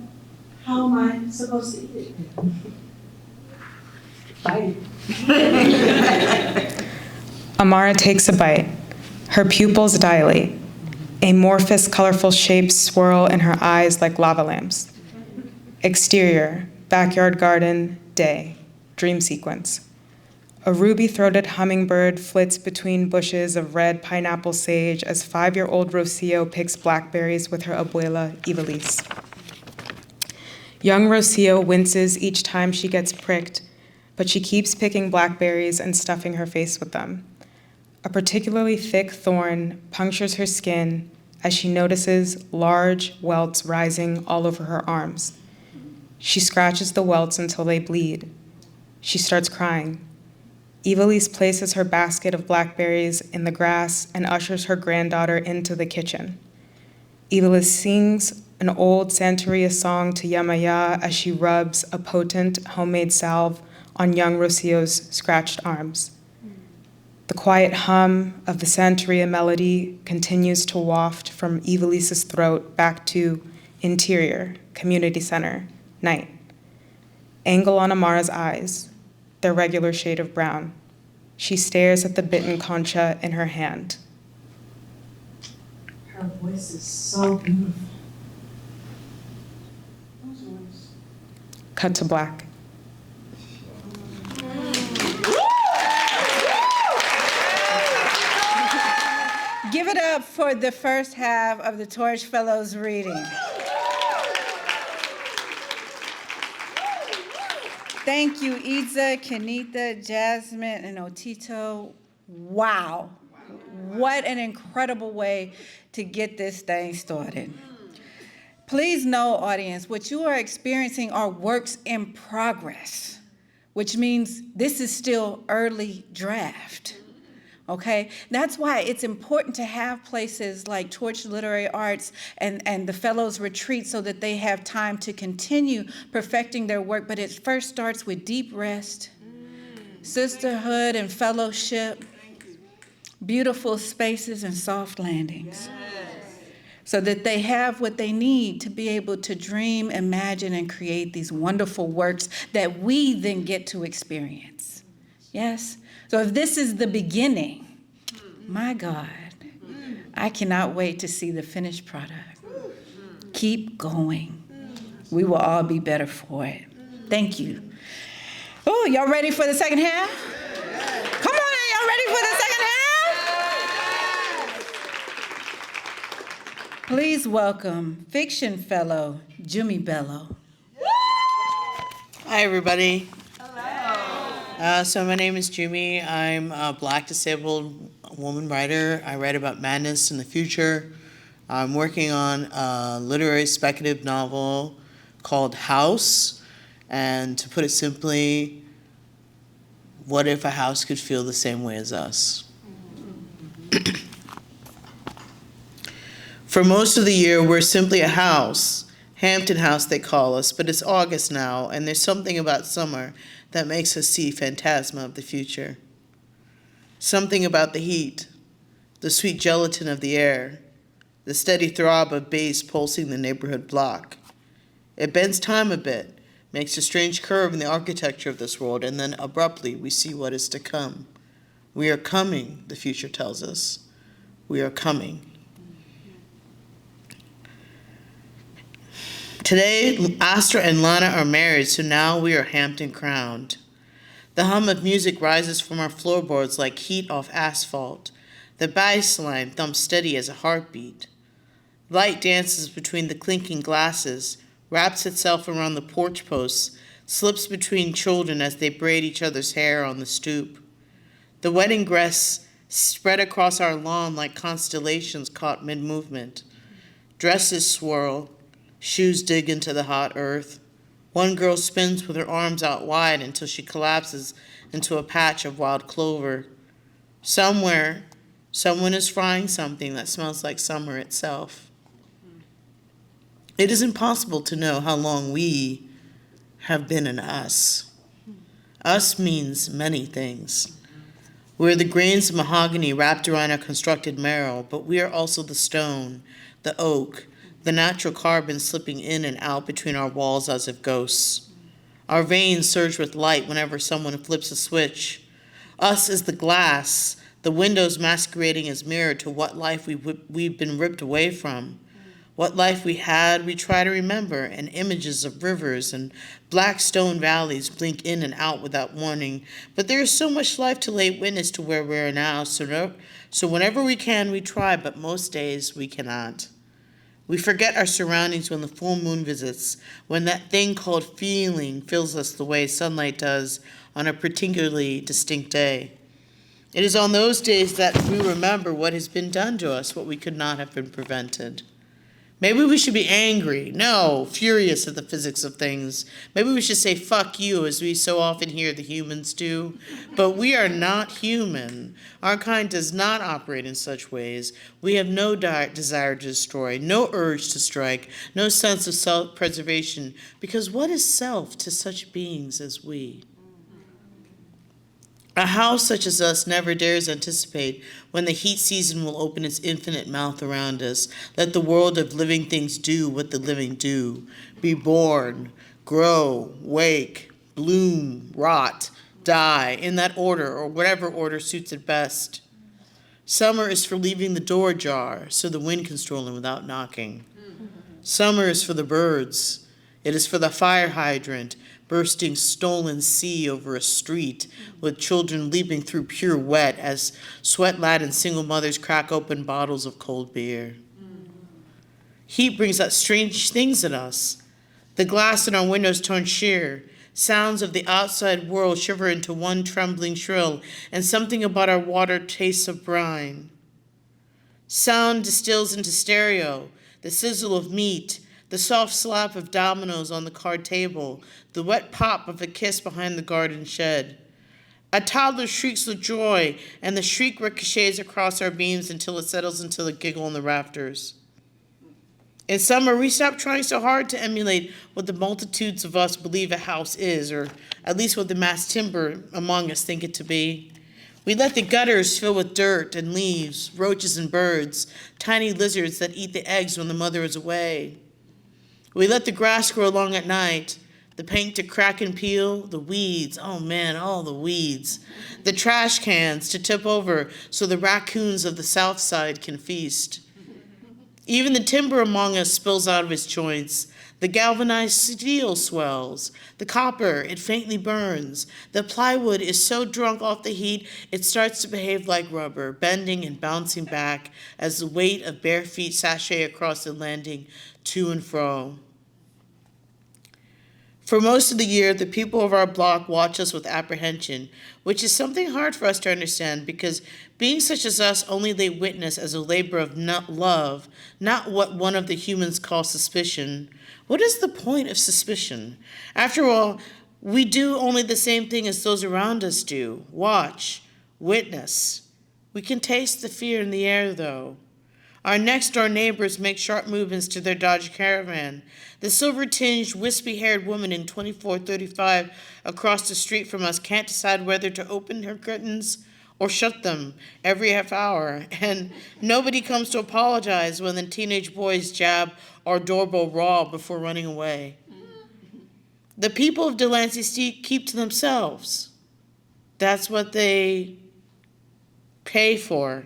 G: how am I supposed to eat it?
J: Bite.
E: Amara takes a bite. Her pupils dilate. Amorphous, colorful shapes swirl in her eyes like lava lamps. Exterior, backyard garden, day, dream sequence. A ruby-throated hummingbird flits between bushes of red pineapple sage as 5-year-old Rocio picks blackberries with her abuela, Ivelisse. Young Rocio winces each time she gets pricked, but she keeps picking blackberries and stuffing her face with them. A particularly thick thorn punctures her skin as she notices large welts rising all over her arms. She scratches the welts until they bleed. She starts crying. Ivelisse places her basket of blackberries in the grass and ushers her granddaughter into the kitchen. Ivelisse sings an old Santeria song to Yamaya as she rubs a potent homemade salve on young Rocio's scratched arms. The quiet hum of the Santeria melody continues to waft from Ivelisse's throat back to interior, community center, night. Angle on Amara's eyes, their regular shade of brown. She stares at the bitten concha in her hand.
G: Her voice is so beautiful.
E: Cut to black.
A: Give it up for the first half of the Torch Fellows reading. Thank you, Eida, Kenita, Jasmine, and Otito. Wow. What an incredible way to get this thing started. Please know, audience, what you are experiencing are works in progress, which means this is still early draft. Okay, that's why it's important to have places like Torch Literary Arts and the Fellows Retreat so that they have time to continue perfecting their work. But it first starts with deep rest, sisterhood and fellowship, beautiful spaces and soft landings, so that they have what they need to be able to dream, imagine, and create these wonderful works that we then get to experience. Yes? So if this is the beginning, my God, I cannot wait to see the finished product. Keep going. We will all be better for it. Thank you. Oh, y'all ready for the second half? Come on, are y'all ready for the second half? Please welcome fiction fellow Jumi Bello.
K: Hi, everybody. So my name is Jumi. I'm a Black disabled woman writer. I write about madness in the future. I'm working on a literary speculative novel called House. And to put it simply, what if a house could feel the same way as us? For most of the year, we're simply a house. Hampton House, they call us, but it's August now, and there's something about summer that makes us see phantasma of the future. Something about the heat, the sweet gelatin of the air, the steady throb of bass pulsing the neighborhood block. It bends time a bit, makes a strange curve in the architecture of this world, and then abruptly we see what is to come. We are coming, the future tells us. We are coming. Today, Astra and Lana are married, so now we are Hampton crowned. The hum of music rises from our floorboards like heat off asphalt. The bass line thumps steady as a heartbeat. Light dances between the clinking glasses, wraps itself around the porch posts, slips between children as they braid each other's hair on the stoop. The wedding guests spread across our lawn like constellations caught mid-movement. Dresses swirl. Shoes dig into the hot earth. One girl spins with her arms out wide until she collapses into a patch of wild clover. Somewhere, someone is frying something that smells like summer itself. It is impossible to know how long we have been an us. Us means many things. We're the grains of mahogany wrapped around our constructed marrow, but we are also the stone, the oak, the natural carbon slipping in and out between our walls as if ghosts. Our veins surge with light whenever someone flips a switch. Us is the glass, the windows masquerading as mirror to what life we've been ripped away from. What life we had, we try to remember, and images of rivers and black stone valleys blink in and out without warning. But there is so much life to lay witness to where we are now, so whenever we can, we try, but most days we cannot. We forget our surroundings when the full moon visits, when that thing called feeling fills us the way sunlight does on a particularly distinct day. It is on those days that we remember what has been done to us, what we could not have been prevented. Maybe we should be angry, no, furious at the physics of things. Maybe we should say fuck you, as we so often hear the humans do. But we are not human. Our kind does not operate in such ways. We have no desire to destroy, no urge to strike, no sense of self-preservation, because what is self to such beings as we? A house such as us never dares anticipate when the heat season will open its infinite mouth around us. Let the world of living things do what the living do. Be born, grow, wake, bloom, rot, die, in that order or whatever order suits it best. Summer is for leaving the door ajar so the wind can stroll in without knocking. Summer is for the birds. It is for the fire hydrant, bursting stolen sea over a street, with children leaping through pure wet as sweat-laden single mothers crack open bottles of cold beer. Heat brings out strange things in us. The glass in our windows turns sheer. Sounds of the outside world shiver into one trembling shrill, and something about our water tastes of brine. Sound distills into stereo, the sizzle of meat, the soft slap of dominoes on the card table, the wet pop of a kiss behind the garden shed. A toddler shrieks with joy, and the shriek ricochets across our beams until it settles into the giggle in the rafters. In summer, we stop trying so hard to emulate what the multitudes of us believe a house is, or at least what the mass timber among us think it to be. We let the gutters fill with dirt and leaves, roaches and birds, tiny lizards that eat the eggs when the mother is away. We let the grass grow long at night, the paint to crack and peel, the weeds, oh man, all the weeds, the trash cans to tip over so the raccoons of the south side can feast. Even the timber among us spills out of its joints. The galvanized steel swells. The copper, it faintly burns. The plywood is so drunk off the heat, it starts to behave like rubber, bending and bouncing back as the weight of bare feet sashay across the landing to and fro. For most of the year, the people of our block watch us with apprehension, which is something hard for us to understand because being such as us only they witness as a labor of love, not what one of the humans calls suspicion. What is the point of suspicion? After all, we do only the same thing as those around us do, watch, witness. We can taste the fear in the air, though. Our next-door neighbors make sharp movements to their Dodge Caravan. The silver-tinged, wispy-haired woman in 2435 across the street from us can't decide whether to open her curtains or shut them every half hour, and nobody comes to apologize when the teenage boys jab our doorbell raw before running away. The people of Delancey Street keep to themselves. That's what they pay for.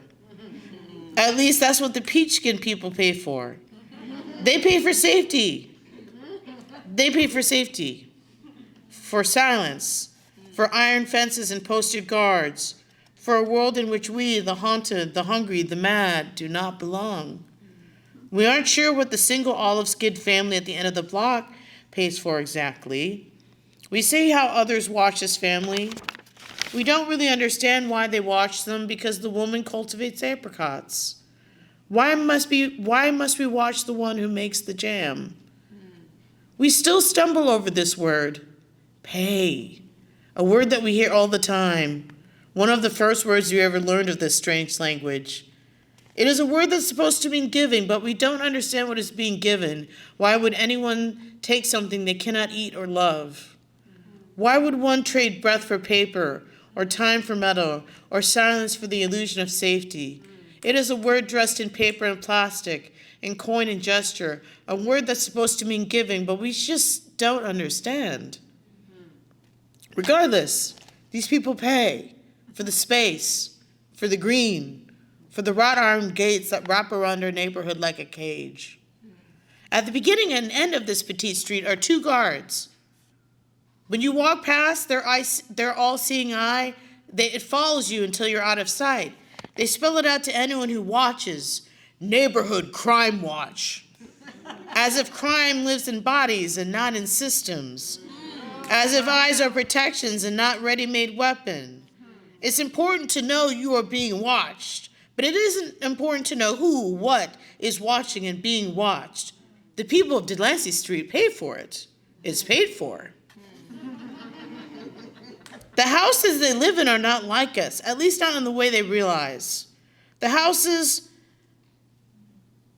K: At least that's what the peach-skinned people pay for. They pay for safety. They pay for safety, for silence, for iron fences and posted guards, for a world in which we, the haunted, the hungry, the mad, do not belong. We aren't sure what the single olive-skinned family at the end of the block pays for exactly. We see how others watch this family. We don't really understand why they watch them because the woman cultivates apricots. Why must we watch the one who makes the jam? We still stumble over this word, pay, a word that we hear all the time, one of the first words you ever learned of this strange language. It is a word that's supposed to mean giving, but we don't understand what is being given. Why would anyone take something they cannot eat or love? Why would one trade breath for paper, or time for metal, or silence for the illusion of safety? It is a word dressed in paper and plastic, in coin and gesture, a word that's supposed to mean giving, but we just don't understand. Regardless, these people pay for the space, for the green, for the wrought iron gates that wrap around our neighborhood like a cage. At the beginning and end of this petite street are two guards. When you walk past their all-seeing eye, it follows you until you're out of sight. They spell it out to anyone who watches, Neighborhood Crime Watch, as if crime lives in bodies and not in systems, as if eyes are protections and not ready-made weapon. It's important to know you are being watched, but it isn't important to know who, what is watching and being watched. The people of Delancey Street pay for it. It's paid for. The houses they live in are not like us, at least not in the way they realize. The houses,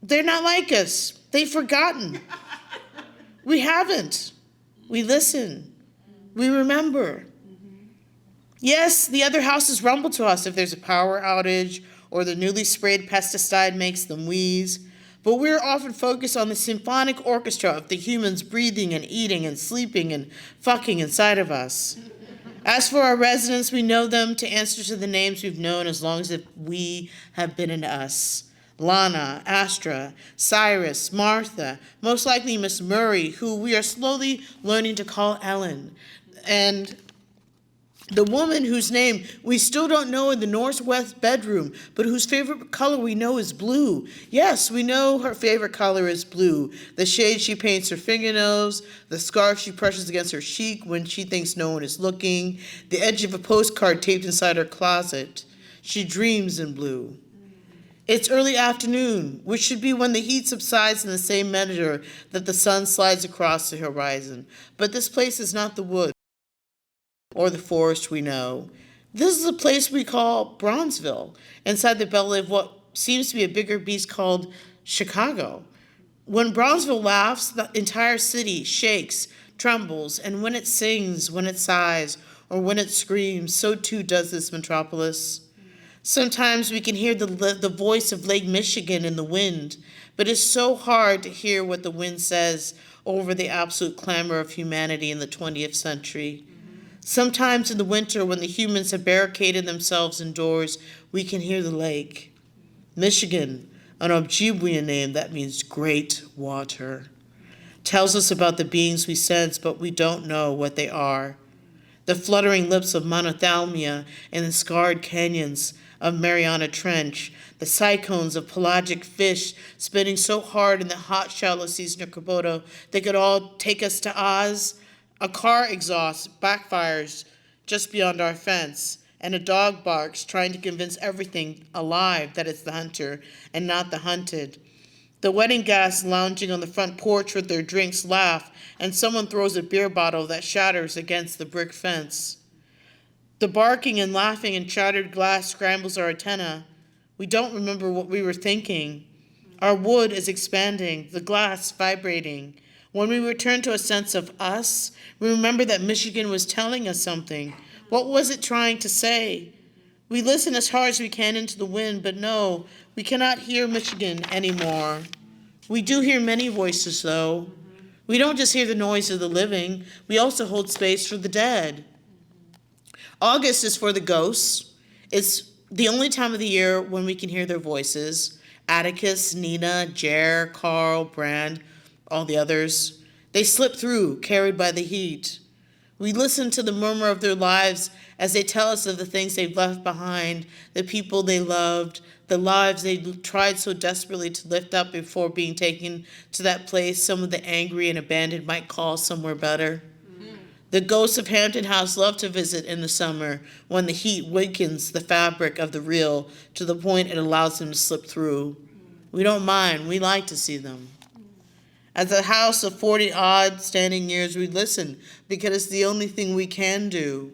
K: they're not like us. They've forgotten. We haven't. We listen. We remember. Yes, the other houses rumble to us if there's a power outage or the newly sprayed pesticide makes them wheeze. But we're often focused on the symphonic orchestra of the humans breathing and eating and sleeping and fucking inside of us. As for our residents, we know them to answer to the names we've known as long as we have been in us. Lana, Astra, Cyrus, Martha, most likely Miss Murray, who we are slowly learning to call Ellen, and the woman whose name we still don't know in the northwest bedroom, but whose favorite color we know is blue. Yes, we know her favorite color is blue. The shade she paints her fingernails, the scarf she presses against her cheek when she thinks no one is looking, the edge of a postcard taped inside her closet. She dreams in blue. It's early afternoon, which should be when the heat subsides in the same measure that the sun slides across the horizon. But this place is not the wood or the forest we know. This is a place we call Bronzeville, inside the belly of what seems to be a bigger beast called Chicago. When Bronzeville laughs, the entire city shakes, trembles, and when it sings, when it sighs, or when it screams, so too does this metropolis. Sometimes we can hear the voice of Lake Michigan in the wind, but it's so hard to hear what the wind says over the absolute clamor of humanity in the 20th century. Sometimes in the winter, when the humans have barricaded themselves indoors, we can hear the lake. Michigan, an Ojibwe name that means great water, tells us about the beings we sense, but we don't know what they are. The fluttering lips of monothalmia and the scarred canyons of Mariana Trench, the cyclones of pelagic fish spinning so hard in the hot shallow season of Komodo they could all take us to Oz. A car exhaust backfires just beyond our fence, and a dog barks, trying to convince everything alive that it's the hunter and not the hunted. The wedding guests lounging on the front porch with their drinks laugh, and someone throws a beer bottle that shatters against the brick fence. The barking and laughing and shattered glass scrambles our antenna. We don't remember what we were thinking. Our wood is expanding, the glass vibrating. When we return to a sense of us, we remember that Michigan was telling us something. What was it trying to say? We listen as hard as we can into the wind, but no, we cannot hear Michigan anymore. We do hear many voices, though. We don't just hear the noise of the living, we also hold space for the dead. August is for the ghosts. It's the only time of the year when we can hear their voices. Atticus, Nina, Jer, Carl, Brand, all the others. They slip through, carried by the heat. We listen to the murmur of their lives as they tell us of the things they've left behind, the people they loved, the lives they tried so desperately to lift up before being taken to that place some of the angry and abandoned might call somewhere better. The ghosts of Hampton House love to visit in the summer when the heat weakens the fabric of the real to the point it allows them to slip through. We don't mind, we like to see them. As a house of 40-odd standing years, we listen because it's the only thing we can do.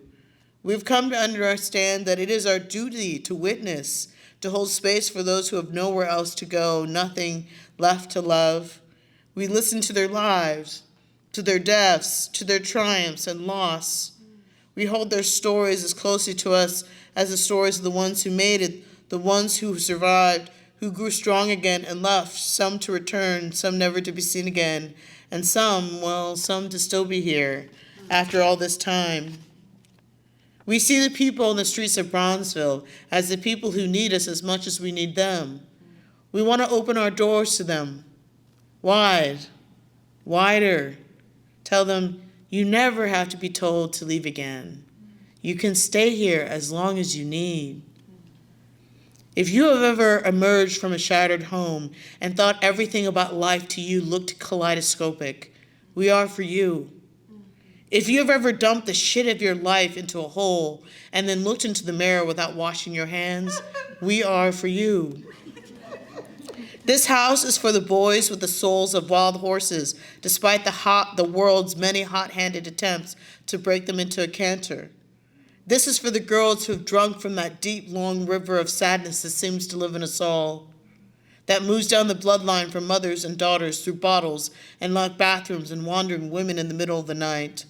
K: We've come to understand that it is our duty to witness, to hold space for those who have nowhere else to go, nothing left to love. We listen to their lives, to their deaths, to their triumphs and loss. We hold their stories as closely to us as the stories of the ones who made it, the ones who survived, who grew strong again and left, some to return, some never to be seen again, and some to still be here after all this time. We see the people in the streets of Bronzeville as the people who need us as much as we need them. We want to open our doors to them, wide, wider. Tell them, you never have to be told to leave again. You can stay here as long as you need. If you have ever emerged from a shattered home and thought everything about life to you looked kaleidoscopic, we are for you. If you have ever dumped the shit of your life into a hole and then looked into the mirror without washing your hands, we are for you. This house is for the boys with the souls of wild horses, despite the world's many hot-handed attempts to break them into a canter. This is for the girls who have drunk from that deep, long river of sadness that seems to live in us all, that moves down the bloodline from mothers and daughters through bottles and locked bathrooms and wandering women in the middle of the night.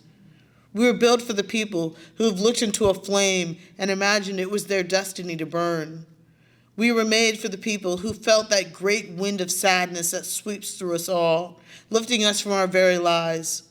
K: We were built for the people who have looked into a flame and imagined it was their destiny to burn. We were made for the people who felt that great wind of sadness that sweeps through us all, lifting us from our very lies.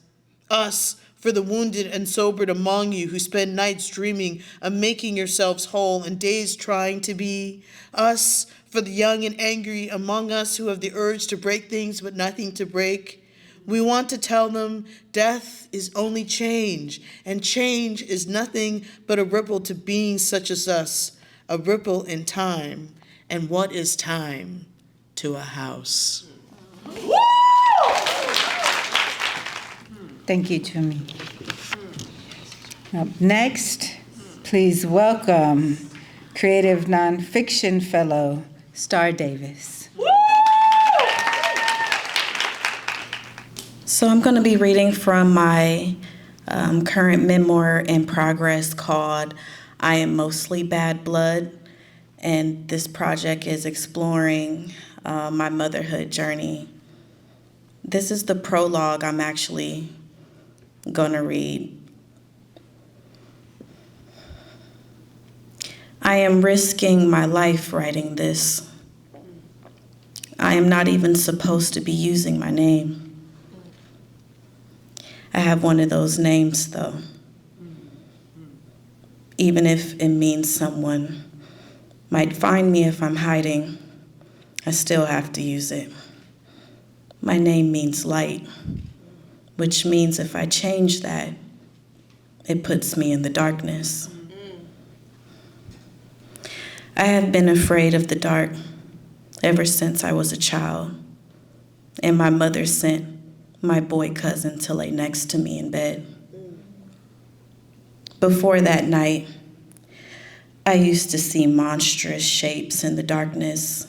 K: Us, for the wounded and sobered among you who spend nights dreaming of making yourselves whole and days trying to be. Us, for the young and angry among us who have the urge to break things but nothing to break. We want to tell them death is only change, and change is nothing but a ripple to beings such as us, a ripple in time. And what is time to a house?
A: Thank you, Jumi. Up next, please welcome Creative Nonfiction Fellow, Star Davis.
L: So I'm going to be reading from my current memoir in progress called I am mostly bad blood, and this project is exploring my motherhood journey. This is the prologue I'm actually gonna read. I am risking my life writing this. I am not even supposed to be using my name. I have one of those names, though. Even if it means someone might find me if I'm hiding, I still have to use it. My name means light, which means if I change that, it puts me in the darkness. I have been afraid of the dark ever since I was a child, and my mother sent my boy cousin to lay next to me in bed. Before that night, I used to see monstrous shapes in the darkness,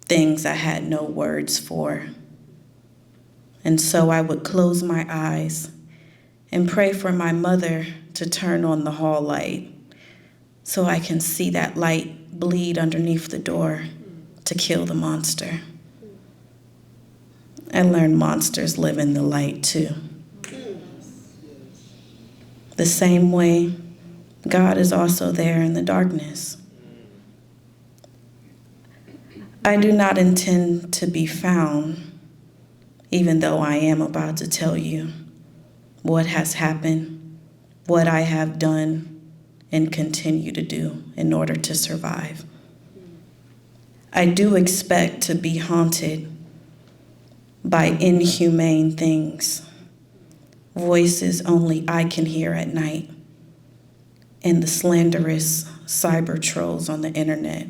L: things I had no words for. And so I would close my eyes and pray for my mother to turn on the hall light so I can see that light bleed underneath the door to kill the monster. I learned monsters live in the light too. The same way God is also there in the darkness. I do not intend to be found, even though I am about to tell you what has happened, what I have done, and continue to do in order to survive. I do expect to be haunted by inhumane things, voices only I can hear at night, and the slanderous cyber trolls on the internet.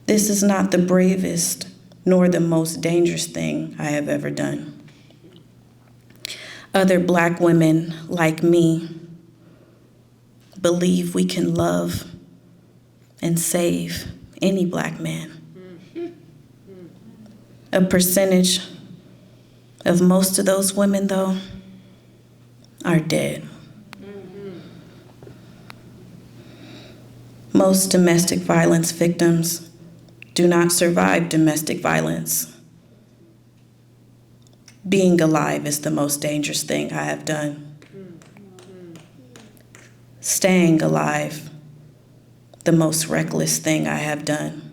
L: This is not the bravest nor the most dangerous thing I have ever done. Other Black women like me believe we can love and save any Black man. A percentage of most of those women, though, are dead. Most domestic violence victims do not survive domestic violence. Being alive is the most dangerous thing I have done. Staying alive, the most reckless thing I have done.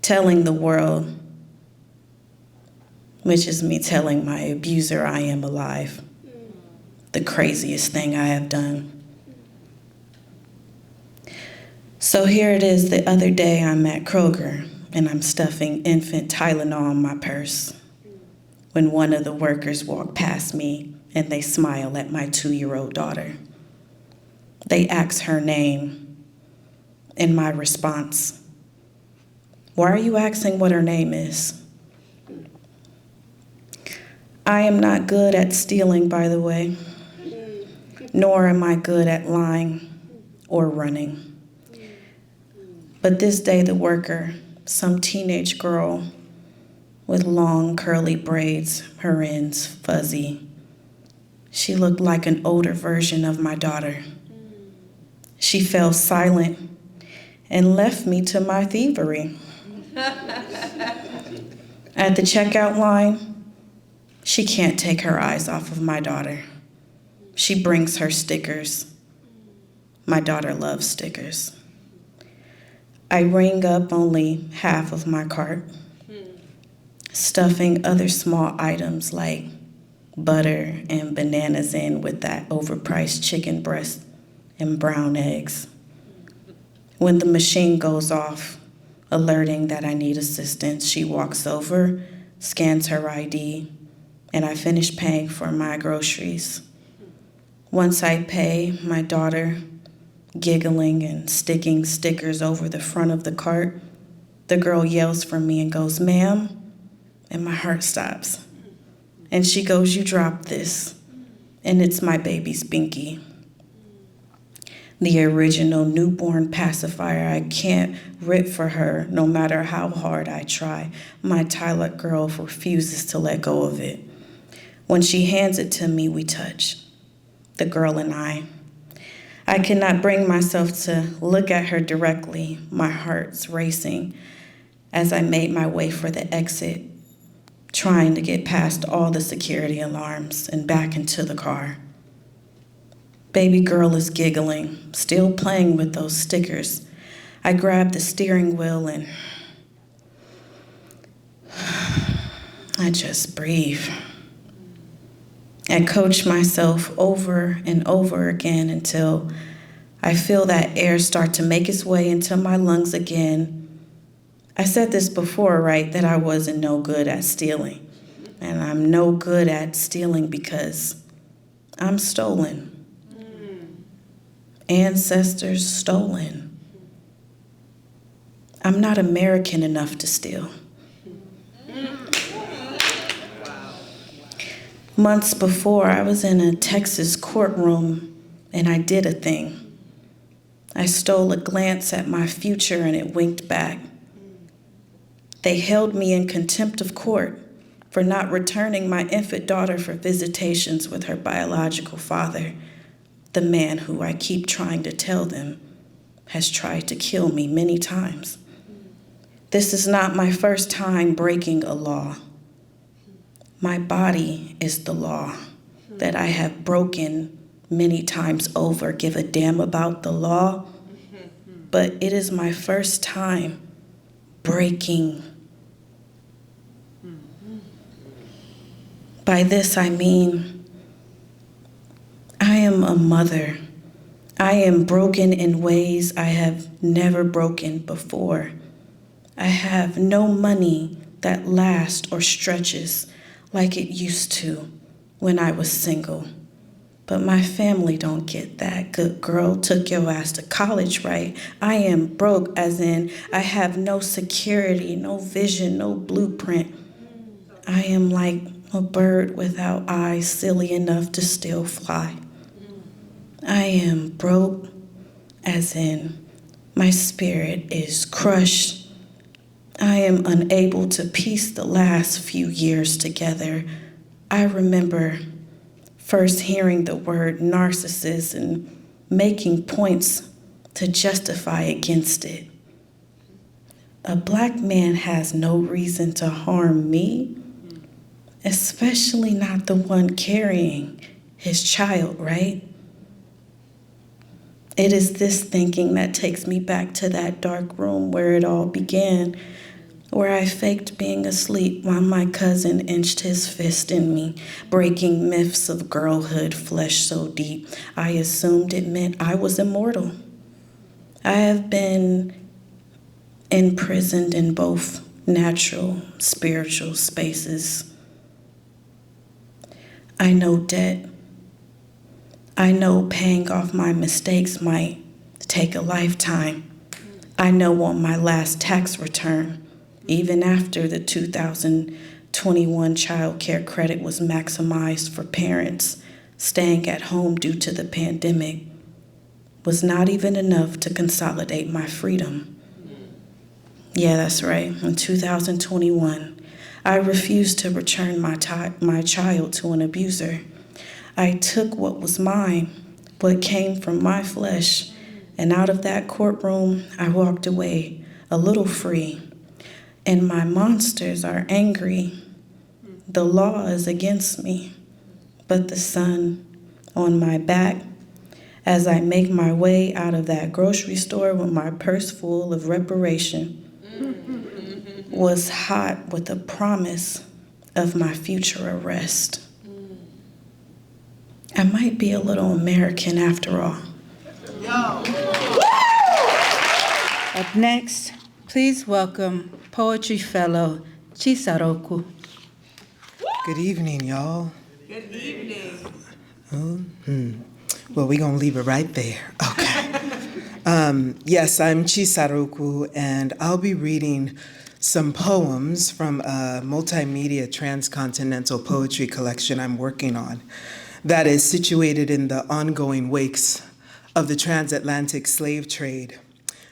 L: Telling the world, which is me telling my abuser I am alive, the craziest thing I have done. So here it is, the other day I'm at Kroger and I'm stuffing infant Tylenol in my purse when one of the workers walked past me and they smile at my 2-year-old daughter. They ask her name, and my response, "Why are you asking what her name is?" I am not good at stealing, by the way, nor am I good at lying or running. But this day the worker, some teenage girl with long curly braids, her ends fuzzy, she looked like an older version of my daughter. She fell silent and left me to my thievery. At the checkout line, she can't take her eyes off of my daughter. She brings her stickers. My daughter loves stickers. I ring up only half of my cart, stuffing other small items like butter and bananas in with that overpriced chicken breast and brown eggs. When the machine goes off, alerting that I need assistance, she walks over, scans her ID, and I finish paying for my groceries. Once I pay, my daughter, giggling and sticking stickers over the front of the cart, the girl yells for me and goes, "Ma'am," and my heart stops. And she goes, "You dropped this," and it's my baby's binky. The original newborn pacifier I can't rip for her no matter how hard I try. My Tyler girl refuses to let go of it. When she hands it to me, we touch. the girl and I. I could not bring myself to look at her directly, my heart's racing as I made my way for the exit, trying to get past all the security alarms and back into the car. Baby girl is giggling, still playing with those stickers. I grab the steering wheel and I just breathe. I coach myself over and over again until I feel that air start to make its way into my lungs again. I said this before, right, that I wasn't no good at stealing. And I'm no good at stealing because I'm stolen. Ancestors stolen. I'm not American enough to steal. Months before, I was in a Texas courtroom and I did a thing. I stole a glance at my future and it winked back. They held me in contempt of court for not returning my infant daughter for visitations with her biological father, the man who I keep trying to tell them has tried to kill me many times. This is not my first time breaking a law. My body is the law that I have broken many times over. Give a damn about the law, but it is my first time breaking. By this I mean, I am a mother. I am broken in ways I have never broken before. I have no money that lasts or stretches like it used to when I was single. But my family don't get that. Good girl, took your ass to college, right? I am broke, as in I have no security, no vision, no blueprint. I am like a bird without eyes, silly enough to still fly. I am broke, as in my spirit is crushed. I am unable to piece the last few years together. I remember first hearing the word narcissist and making points to justify against it. A Black man has no reason to harm me, especially not the one carrying his child, right? It is this thinking that takes me back to that dark room where it all began, where I faked being asleep while my cousin inched his fist in me, breaking myths of girlhood flesh so deep I assumed it meant I was immortal. I have been imprisoned in both natural, spiritual spaces. I know debt. I know paying off my mistakes might take a lifetime. I know on my last tax return, even after the 2021 child care credit was maximized for parents staying at home due to the pandemic, was not even enough to consolidate my freedom. Yeah, that's right. In 2021, I refused to return my child to an abuser. I took what was mine, what came from my flesh, and out of that courtroom, I walked away a little free. And my monsters are angry. The law is against me, but the sun on my back as I make my way out of that grocery store with my purse full of reparation was hot with the promise of my future arrest. I might be a little American after all.
A: Up next, please welcome Poetry Fellow Chisaroku.
M: Good evening, y'all.
D: Good evening.
M: Well, we're going to leave it right there. Okay. Yes, I'm Chisaroku, and I'll be reading some poems from a multimedia transcontinental poetry collection I'm working on that is situated in the ongoing wakes of the transatlantic slave trade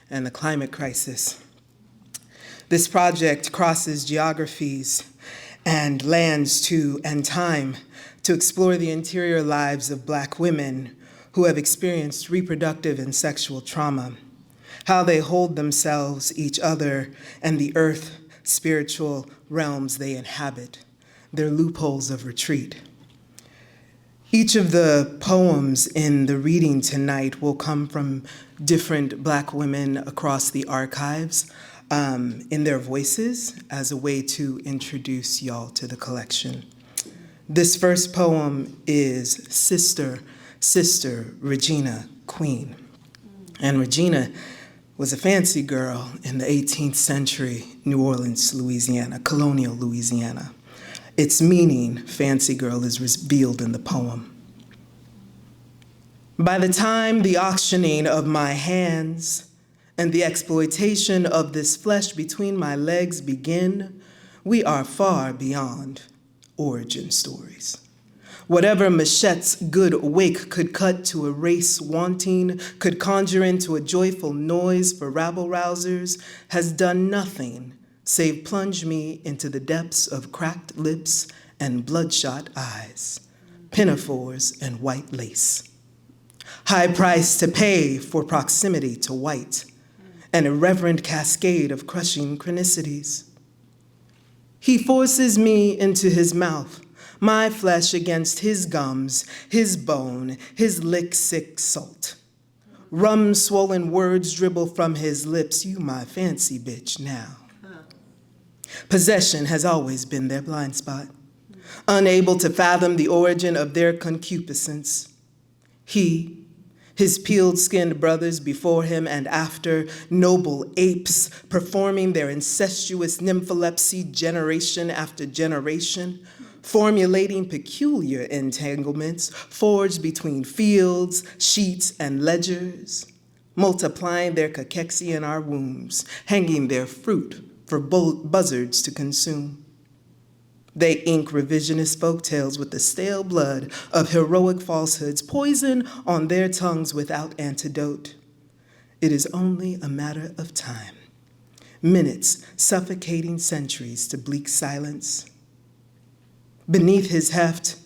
M: and the climate crisis. This project crosses geographies and lands and time to explore the interior lives of Black women who have experienced reproductive and sexual trauma, how they hold themselves, each other, and the earth, spiritual realms they inhabit, their loopholes of retreat. Each of the poems in the reading tonight will come from different Black women across the archives in their voices as a way to introduce y'all to the collection. This first poem is Sister, Sister, Regina, Queen. And Regina was a fancy girl in the 18th century New Orleans, Louisiana, colonial Louisiana. Its meaning, fancy girl, is revealed in the poem. By the time the auctioning of my hands and the exploitation of this flesh between my legs begin, we are far beyond origin stories. Whatever Machette's good wake could cut to a race wanting, could conjure into a joyful noise for rabble-rousers, has done nothing save plunge me into the depths of cracked lips and bloodshot eyes, pinafores and white lace. High price to pay for proximity to white, an irreverent cascade of crushing chronicities. He forces me into his mouth, my flesh against his gums, his bone, his lick-sick salt. Rum-swollen words dribble from his lips, you my fancy bitch now. Possession has always been their blind spot, unable to fathom the origin of their concupiscence. He, his peeled-skinned brothers before him and after, noble apes performing their incestuous nympholepsy generation after generation, formulating peculiar entanglements forged between fields, sheets, and ledgers, multiplying their cachexiae in our wombs, hanging their fruit for buzzards to consume. They ink revisionist folktales with the stale blood of heroic falsehoods, poison on their tongues without antidote. It is only a matter of time, minutes suffocating centuries to bleak silence. Beneath his heft,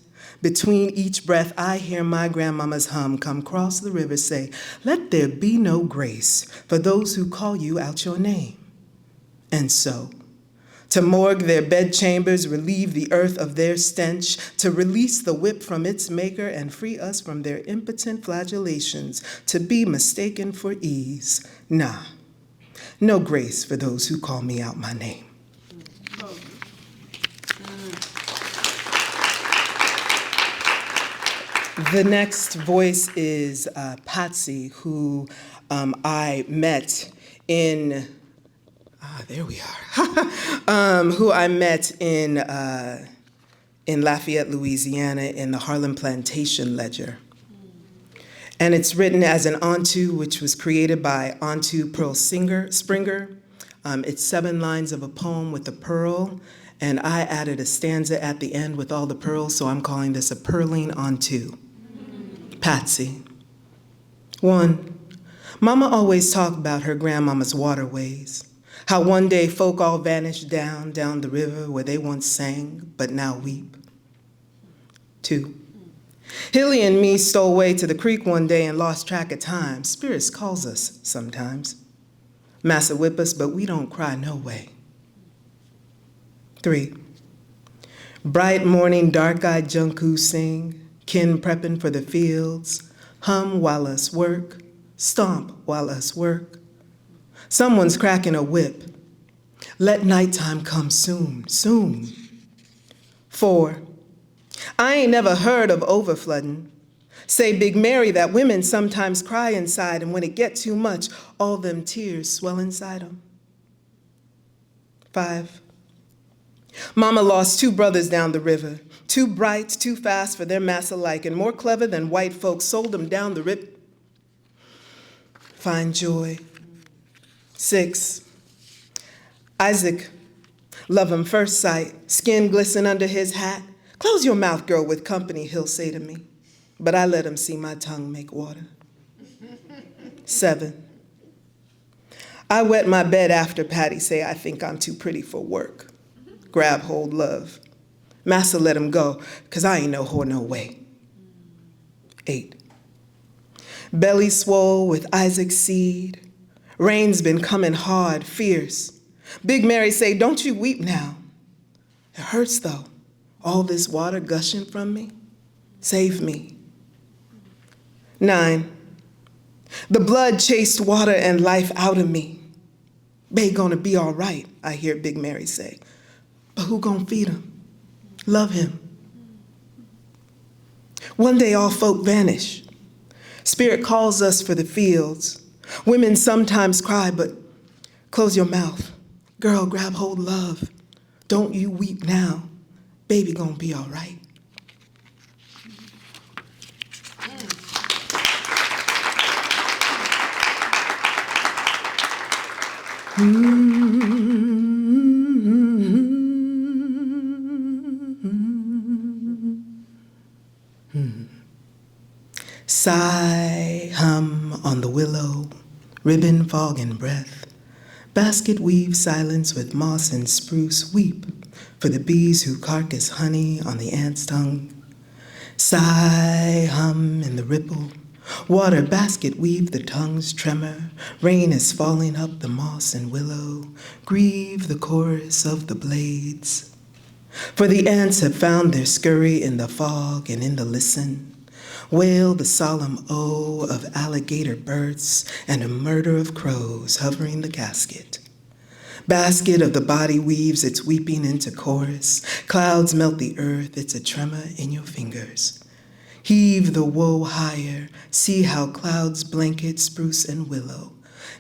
M: between each breath, I hear my grandmama's hum come cross the river say, let there be no grace for those who call you out your name. And so, to morgue their bedchambers, relieve the earth of their stench, to release the whip from its maker and free us from their impotent flagellations, to be mistaken for ease. Nah, no grace for those who call me out my name. The next voice is Patsy, who I met in there we are. Who I met in Lafayette, Louisiana, in the Harlem Plantation Ledger. And it's written as an onto, which was created by Onto Pearl Springer. It's 7 lines of a poem with a pearl, and I added a stanza at the end with all the pearls, so I'm calling this a purling onto. Patsy. 1, Mama always talked about her grandmama's waterways. How one day folk all vanished down the river where they once sang, but now weep. 2, Hilly and me stole away to the creek one day and lost track of time. Spirits calls us sometimes. Massa whip us, but we don't cry no way. 3, bright morning, dark-eyed junku sing, kin prepping for the fields, hum while us work, stomp while us work. Someone's cracking a whip. Let nighttime come soon, soon. 4, I ain't never heard of overflooding. Say Big Mary that women sometimes cry inside, and when it get too much, all them tears swell inside them. 5, Mama lost 2 brothers down the river, too bright, too fast for their mass alike, and more clever than white folks, sold them down the rip. Find joy. 6, Isaac, love him first sight, skin glisten under his hat. Close your mouth, girl, with company, he'll say to me. But I let him see my tongue make water. 7, I wet my bed after Patty say I think I'm too pretty for work. Grab hold love. Massa let him go, 'cause I ain't no whore no way. 8. Belly swole with Isaac's seed. Rain's been coming hard, fierce. Big Mary say, don't you weep now. It hurts though, all this water gushing from me. Save me. 9. The blood chased water and life out of me. Bae gonna be all right, I hear Big Mary say. But who gonna feed him? Love him. One day all folk vanish. Spirit calls us for the fields. Women sometimes cry, but close your mouth. Girl, grab hold love. Don't you weep now. Baby gonna be all right. Sigh, hum on the willow, ribbon, fog, and breath. Basket weave silence with moss and spruce. Weep for the bees who carcass honey on the ant's tongue. Sigh, hum in the ripple. Water basket weave the tongue's tremor. Rain is falling up the moss and willow. Grieve the chorus of the blades. For the ants have found their scurry in the fog and in the listen. Wail the solemn O of alligator birds and a murder of crows hovering the casket. Basket of the body weaves its weeping into chorus. Clouds melt the earth, it's a tremor in your fingers. Heave the woe higher, see how clouds blanket spruce and willow.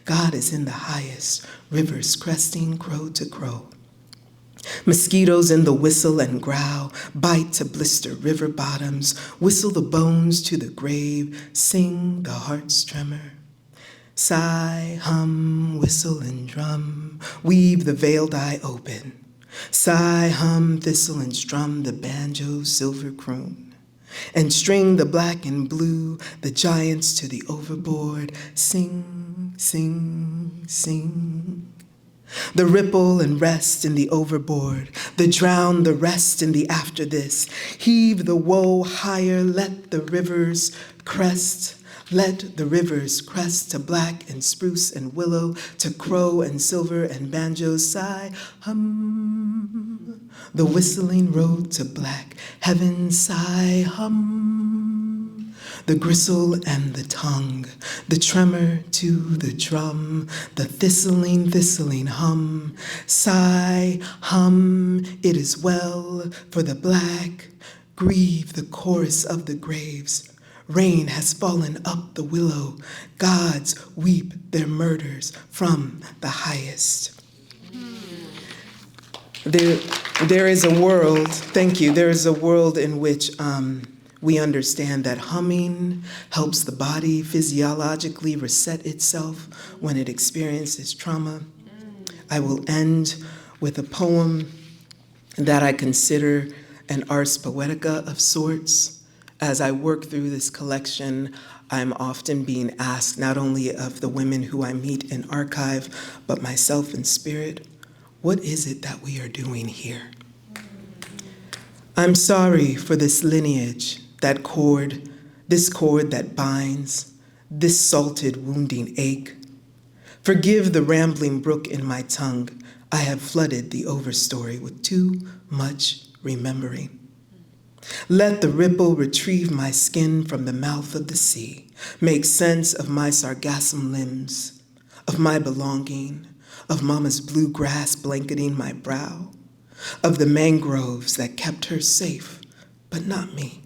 M: God is in the highest, rivers cresting crow to crow. Mosquitoes in the whistle and growl, bite to blister river bottoms, whistle the bones to the grave, sing the heart's tremor. Sigh, hum, whistle and drum, weave the veiled eye open. Sigh, hum, thistle and strum the banjo's silver croon. And string the black and blue, the giants to the overboard, sing, sing, sing. The ripple and rest in the overboard, the drown, the rest in the after this. Heave the woe higher, let the rivers crest. Let the rivers crest to black and spruce and willow, to crow and silver and banjo. Sigh, hum, the whistling road to black heaven. Sigh, hum, the gristle and the tongue, the tremor to the drum, the thistling hum. Sigh, hum, it is well for the black. Grieve the chorus of the graves. Rain has fallen up the willow. Gods weep their murders from the highest. There is a world, thank you, there is a world in which we understand that humming helps the body physiologically reset itself when it experiences trauma. I will end with a poem that I consider an ars poetica of sorts. As I work through this collection, I'm often being asked, not only of the women who I meet in archive, but myself in spirit, what is it that we are doing here? I'm sorry for this lineage, that cord, this cord that binds, this salted, wounding ache. Forgive the rambling brook in my tongue. I have flooded the overstory with too much remembering. Let the ripple retrieve my skin from the mouth of the sea, make sense of my sargassum limbs, of my belonging, of mama's blue grass blanketing my brow, of the mangroves that kept her safe, but not me.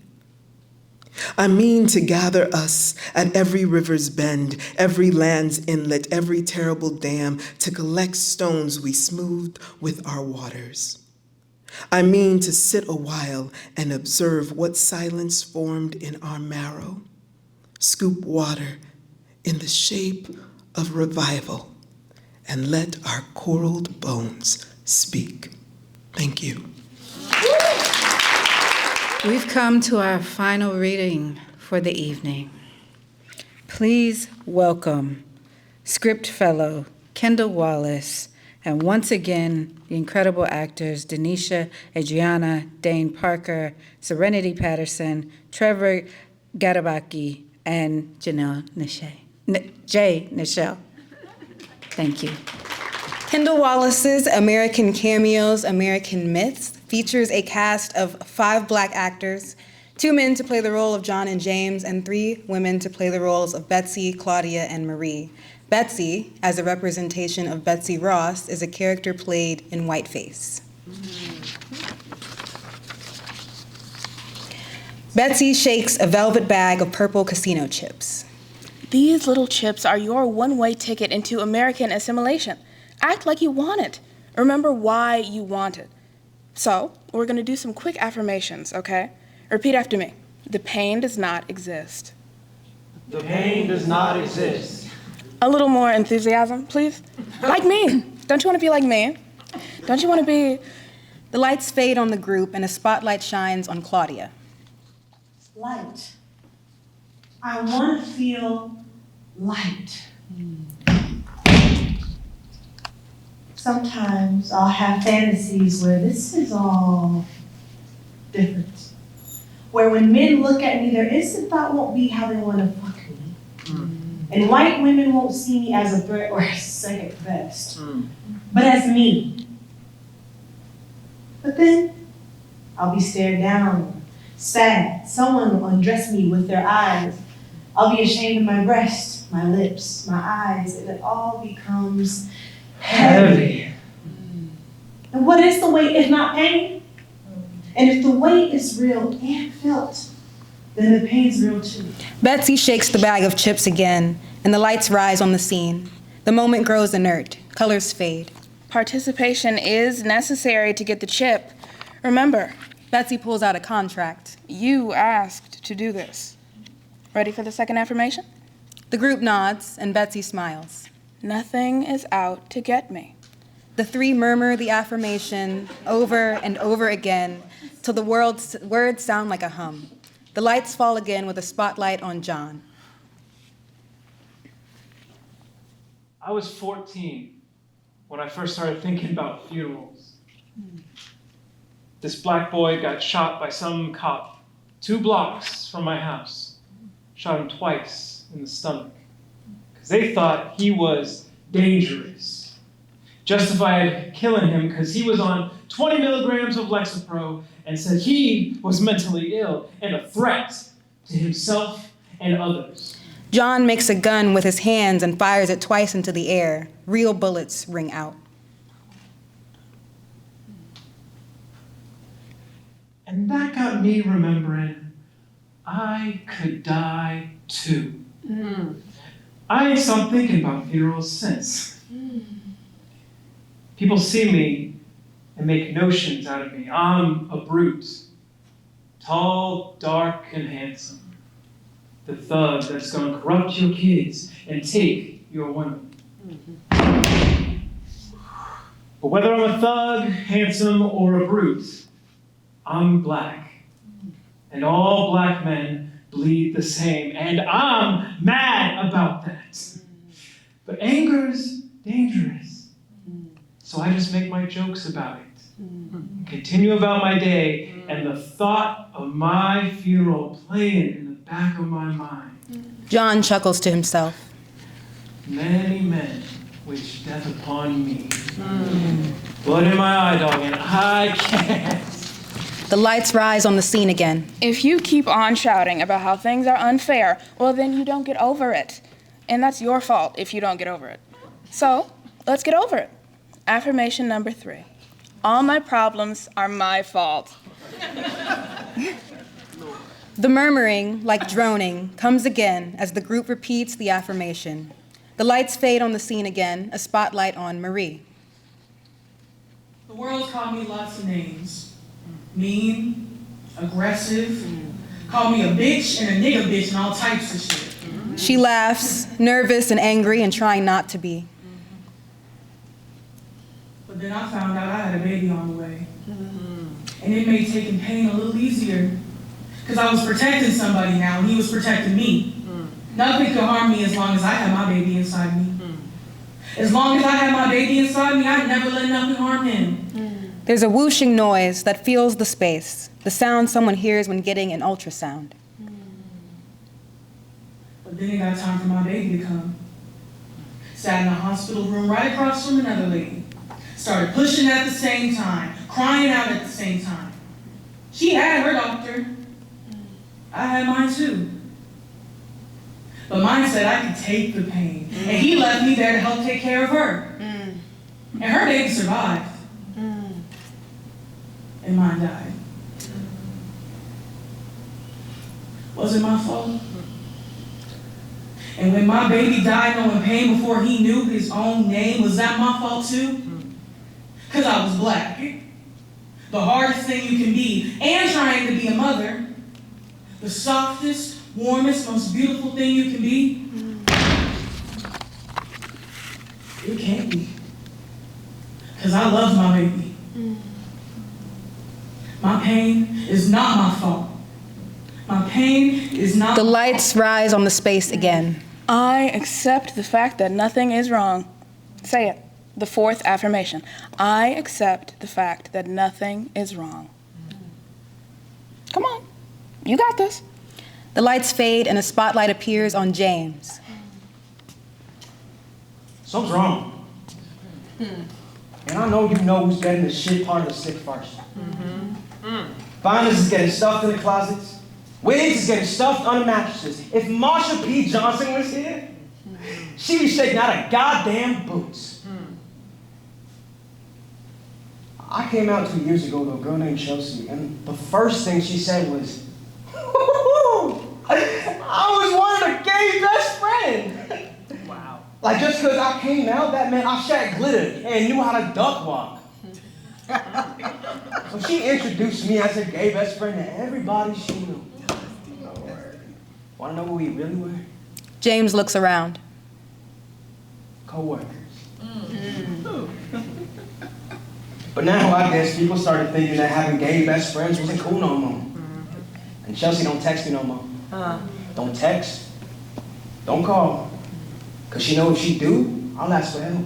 M: I mean to gather us at every river's bend, every land's inlet, every terrible dam, to collect stones we smoothed with our waters. I mean to sit a while and observe what silence formed in our marrow, scoop water in the shape of revival, and let our coraled bones speak. Thank you.
A: We've come to our final reading for the evening. Please welcome Script Fellow Kendall Wallace And once again, the incredible actors Denisha, Adriana, Dane Parker, Serenity Patterson, Trevor Garabaki, and Jay Nichelle. Thank you.
F: Kendall Wallace's American Cameos, American Myths features a cast of 5 Black actors, 2 men to play the role of John and James, and 3 women to play the roles of Betsy, Claudia, and Marie. Betsy, as a representation of Betsy Ross, is a character played in whiteface. Betsy shakes a velvet bag of purple casino chips.
N: These little chips are your one-way ticket into American assimilation. Act like you want it. Remember why you want it. So, we're going to do some quick affirmations, okay? Repeat after me. The pain does not exist.
I: The pain does not exist.
N: A little more enthusiasm, please. Like me. Don't you want to be like me? Don't you want to be...
F: The lights fade on the group and a spotlight shines on Claudia.
G: Light. I want to feel light. Sometimes I'll have fantasies where this is all different. Where when men look at me, their instant thought won't be how they want to fuck me. And white women won't see me as a threat or as second best, but as me. But then I'll be stared down, sad. Someone will undress me with their eyes. I'll be ashamed of my breast, my lips, my eyes, and it all becomes heavy. And what is the weight if not pain? And if the weight is real and felt, then the pain's real too.
F: Betsy shakes the bag of chips again, and the lights rise on the scene. The moment grows inert. Colors fade.
N: Participation is necessary to get the chip. Remember,
F: Betsy pulls out a contract.
N: You asked to do this. Ready for the second affirmation?
F: The group nods, and Betsy smiles.
N: Nothing is out to get me.
F: The 3 murmur the affirmation over and over again till the words sound like a hum. The lights fall again with a spotlight on John.
H: I was 14 when I first started thinking about funerals. This black boy got shot by some cop 2 blocks from my house. Shot him twice in the stomach because they thought he was dangerous. Justified killing him because he was on 20 milligrams of Lexapro and said he was mentally ill and a threat to himself and others.
F: John makes a gun with his hands and fires it twice into the air. Real bullets ring out.
H: And that got me remembering I could die too. I ain't stopped thinking about funerals since. People see me and make notions out of me. I'm a brute. Tall, dark, and handsome. The thug that's gonna corrupt your kids and take your women. But whether I'm a thug, handsome, or a brute, I'm black. And all black men bleed the same, and I'm mad about that. But anger's dangerous. So I just make my jokes about it. Continue about my day, and the thought of my funeral playing in the back of my mind.
F: John chuckles to himself.
H: Many men wish death upon me. Blood in my eye, dog, and I can't.
F: The lights rise on the scene again.
N: If you keep on shouting about how things are unfair, well, then you don't get over it. And that's your fault if you don't get over it. So, let's get over it. Affirmation number 3. All my problems are my fault.
F: The murmuring, like droning, comes again as the group repeats the affirmation. The lights fade on the scene again, a spotlight on Marie.
J: The world's called me lots of names. Mean, aggressive, call me a bitch and a nigga bitch and all types of shit.
F: She laughs, nervous and angry and trying not to be.
J: But then I found out I had a baby on the way. And it made taking pain a little easier. Because I was protecting somebody now and he was protecting me. Nothing could harm me as long as I had my baby inside me. As long as I have my baby inside me, I'd never let nothing harm him.
F: There's a whooshing noise that fills the space, the sound someone hears when getting an ultrasound.
J: But then it got time for my baby to come. Sat in a hospital room right across from another lady. Started pushing at the same time, crying out at the same time. She had her doctor. I had mine too. But mine said I could take the pain. And he left me there to help take care of her. And her baby survived. And mine died. Was it my fault? And when my baby died knowing pain before he knew his own name, was that my fault too? Because I was black. The hardest thing you can be, and trying to be a mother, the softest, warmest, most beautiful thing you can be, it can't be. Because I love my baby. My pain is not my fault. My pain is not.
F: The lights rise on the space again.
N: I accept the fact that nothing is wrong. Say it. The fourth affirmation. I accept the fact that nothing is wrong. Come on. You got this.
F: The lights fade and a spotlight appears on James.
I: Something's wrong. And I know you know who's getting the shit part of the stick first. Finance is getting stuffed in the closets. Wigs is getting stuffed under mattresses. If Marsha P. Johnson was here, she'd be shaking out of goddamn boots. I came out 2 years ago to a girl named Chelsea, and the first thing she said was, I was one of the gay best friends. Wow. Like, just because I came out, that meant I shat glitter and knew how to duck walk. So she introduced me as her gay best friend to everybody she knew. Want to know who we really were?
F: James looks around.
I: Co-workers. But now I guess people started thinking that having gay best friends wasn't cool no more. And Chelsea don't text me no more. Don't text. Don't call. Because she knows if she do, I'll ask for help.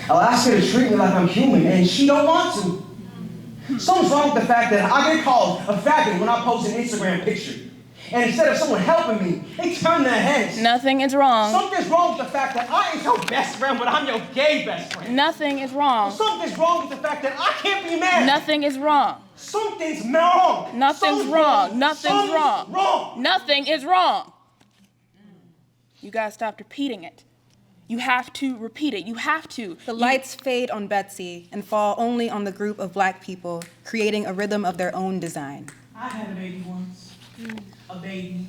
I: I'll ask her to treat me like I'm human, and she don't want to. Something's wrong with the fact that I get called a faggot when I post an Instagram picture. And instead of someone helping me, they turn their heads.
N: Nothing is wrong.
I: Something's wrong with the fact that I ain't your best friend, but I'm your gay best friend.
N: Nothing is wrong.
I: Something's wrong with the fact that I can't be married.
N: Nothing is wrong.
I: Something's wrong.
N: Nothing's wrong. Nothing's wrong.
I: Wrong.
N: Nothing is wrong. You gotta stop repeating it. You have to repeat it. You have to.
F: The lights fade on Betsy and fall only on the group of black people, creating a rhythm of their own design.
J: I had a baby once. A baby.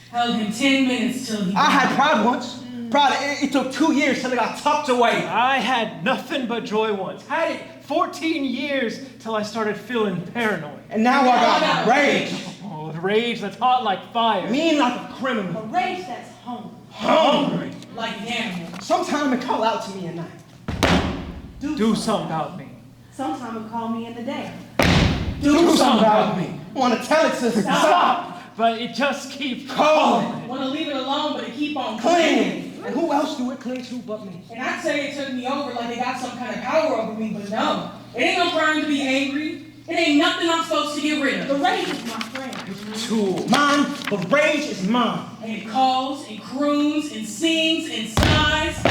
J: Held him 10 minutes till he died.
I: I had pride once. Pride, it took 2 years till it got tucked away.
H: I had nothing but joy once. Had it 14 years till I started feeling paranoid.
I: And now I got rage.
H: Oh, the rage that's hot like fire.
I: Mean like a criminal.
J: A rage that's hungry.
I: Hungry.
J: Like an animal.
I: Sometimes it call out to me at night.
H: Do something about me.
J: Sometimes it call me in the day.
I: Do something about me. I want to tell it to stop.
H: But it just keeps
I: calling.
J: Want to leave it alone, but it keep on
I: clinging. And who else do it cling to but me?
J: And I'd say it took me over like they got some kind of power over me, but no. It ain't no crime to be angry. It ain't nothing I'm supposed to get rid of. The rage is my friend.
I: Tool. Mine, the rage is mine.
J: And it calls, and croons, and sings, and sighs.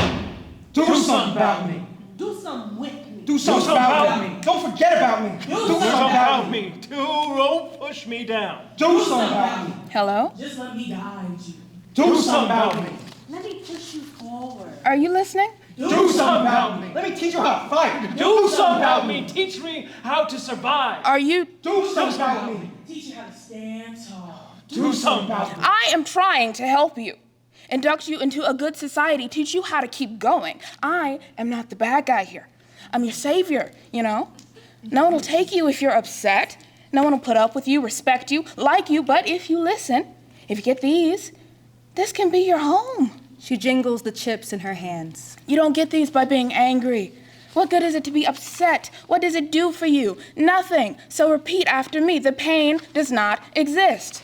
I: Do something about me.
J: Do something with me.
I: Do something about me. Don't forget about me.
J: Do
H: something about me. Don't push me down.
I: Do something about me.
N: Hello?
J: Just let me guide you.
I: Do something about me.
J: Let me push you forward.
N: Are you listening?
I: Do something about me. Let me teach you how to fight.
H: Do something about me. Teach me how to survive.
N: Are you?
I: Do something about me.
J: Teach you how to stand tall.
H: Do something about me.
N: I am trying to help you. Induct you into a good society. Teach you how to keep going. I am not the bad guy here. I'm your savior, you know? No one will take you if you're upset. No one will put up with you, respect you, like you. But if you listen, if you get these, this can be your home.
F: She jingles the chips in her hands.
N: You don't get these by being angry. What good is it to be upset? What does it do for you? Nothing. So repeat after me. The pain does not exist.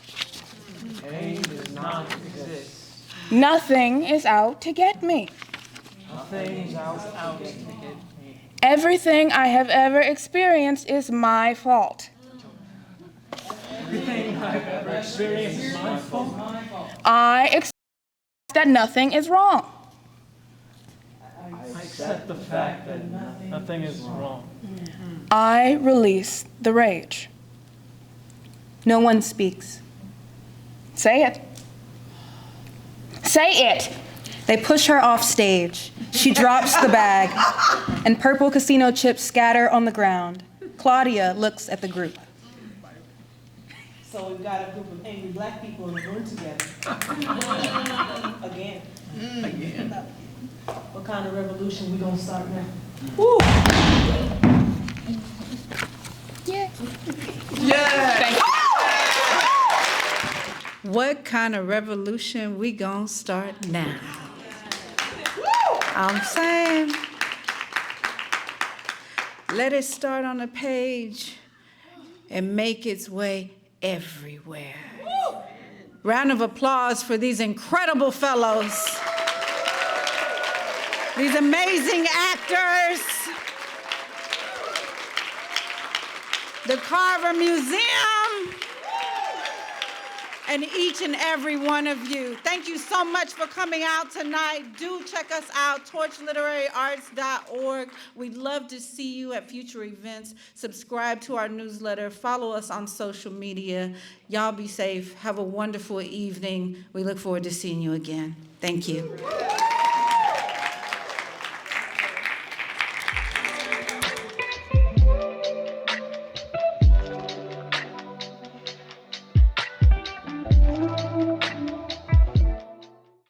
H: Pain does not exist.
N: Nothing is out to get me. Everything I have ever experienced is my fault.
H: Everything I've ever experienced is my fault.
N: I accept that nothing is wrong.
H: I accept the fact that nothing is wrong.
N: I release the rage.
F: No one speaks.
N: Say it. Say it.
F: They push her off stage. She drops the bag, and purple casino chips scatter on the ground. Claudia looks at the group.
G: So we've got a group of angry black people in the room together. Again.
I: Again.
G: What kind of revolution we gonna start now?
N: Woo.
A: Yeah.
I: Yeah.
N: Thank you.
A: What kind of revolution we gonna start now? I'm saying, let it start on a page and make its way everywhere. Round of applause for these incredible fellows, these amazing actors, the Carver Museum, and each and every one of you. Thank you so much for coming out tonight. Do check us out, torchliteraryarts.org. We'd love to see you at future events. Subscribe to our newsletter. Follow us on social media. Y'all be safe. Have a wonderful evening. We look forward to seeing you again. Thank you.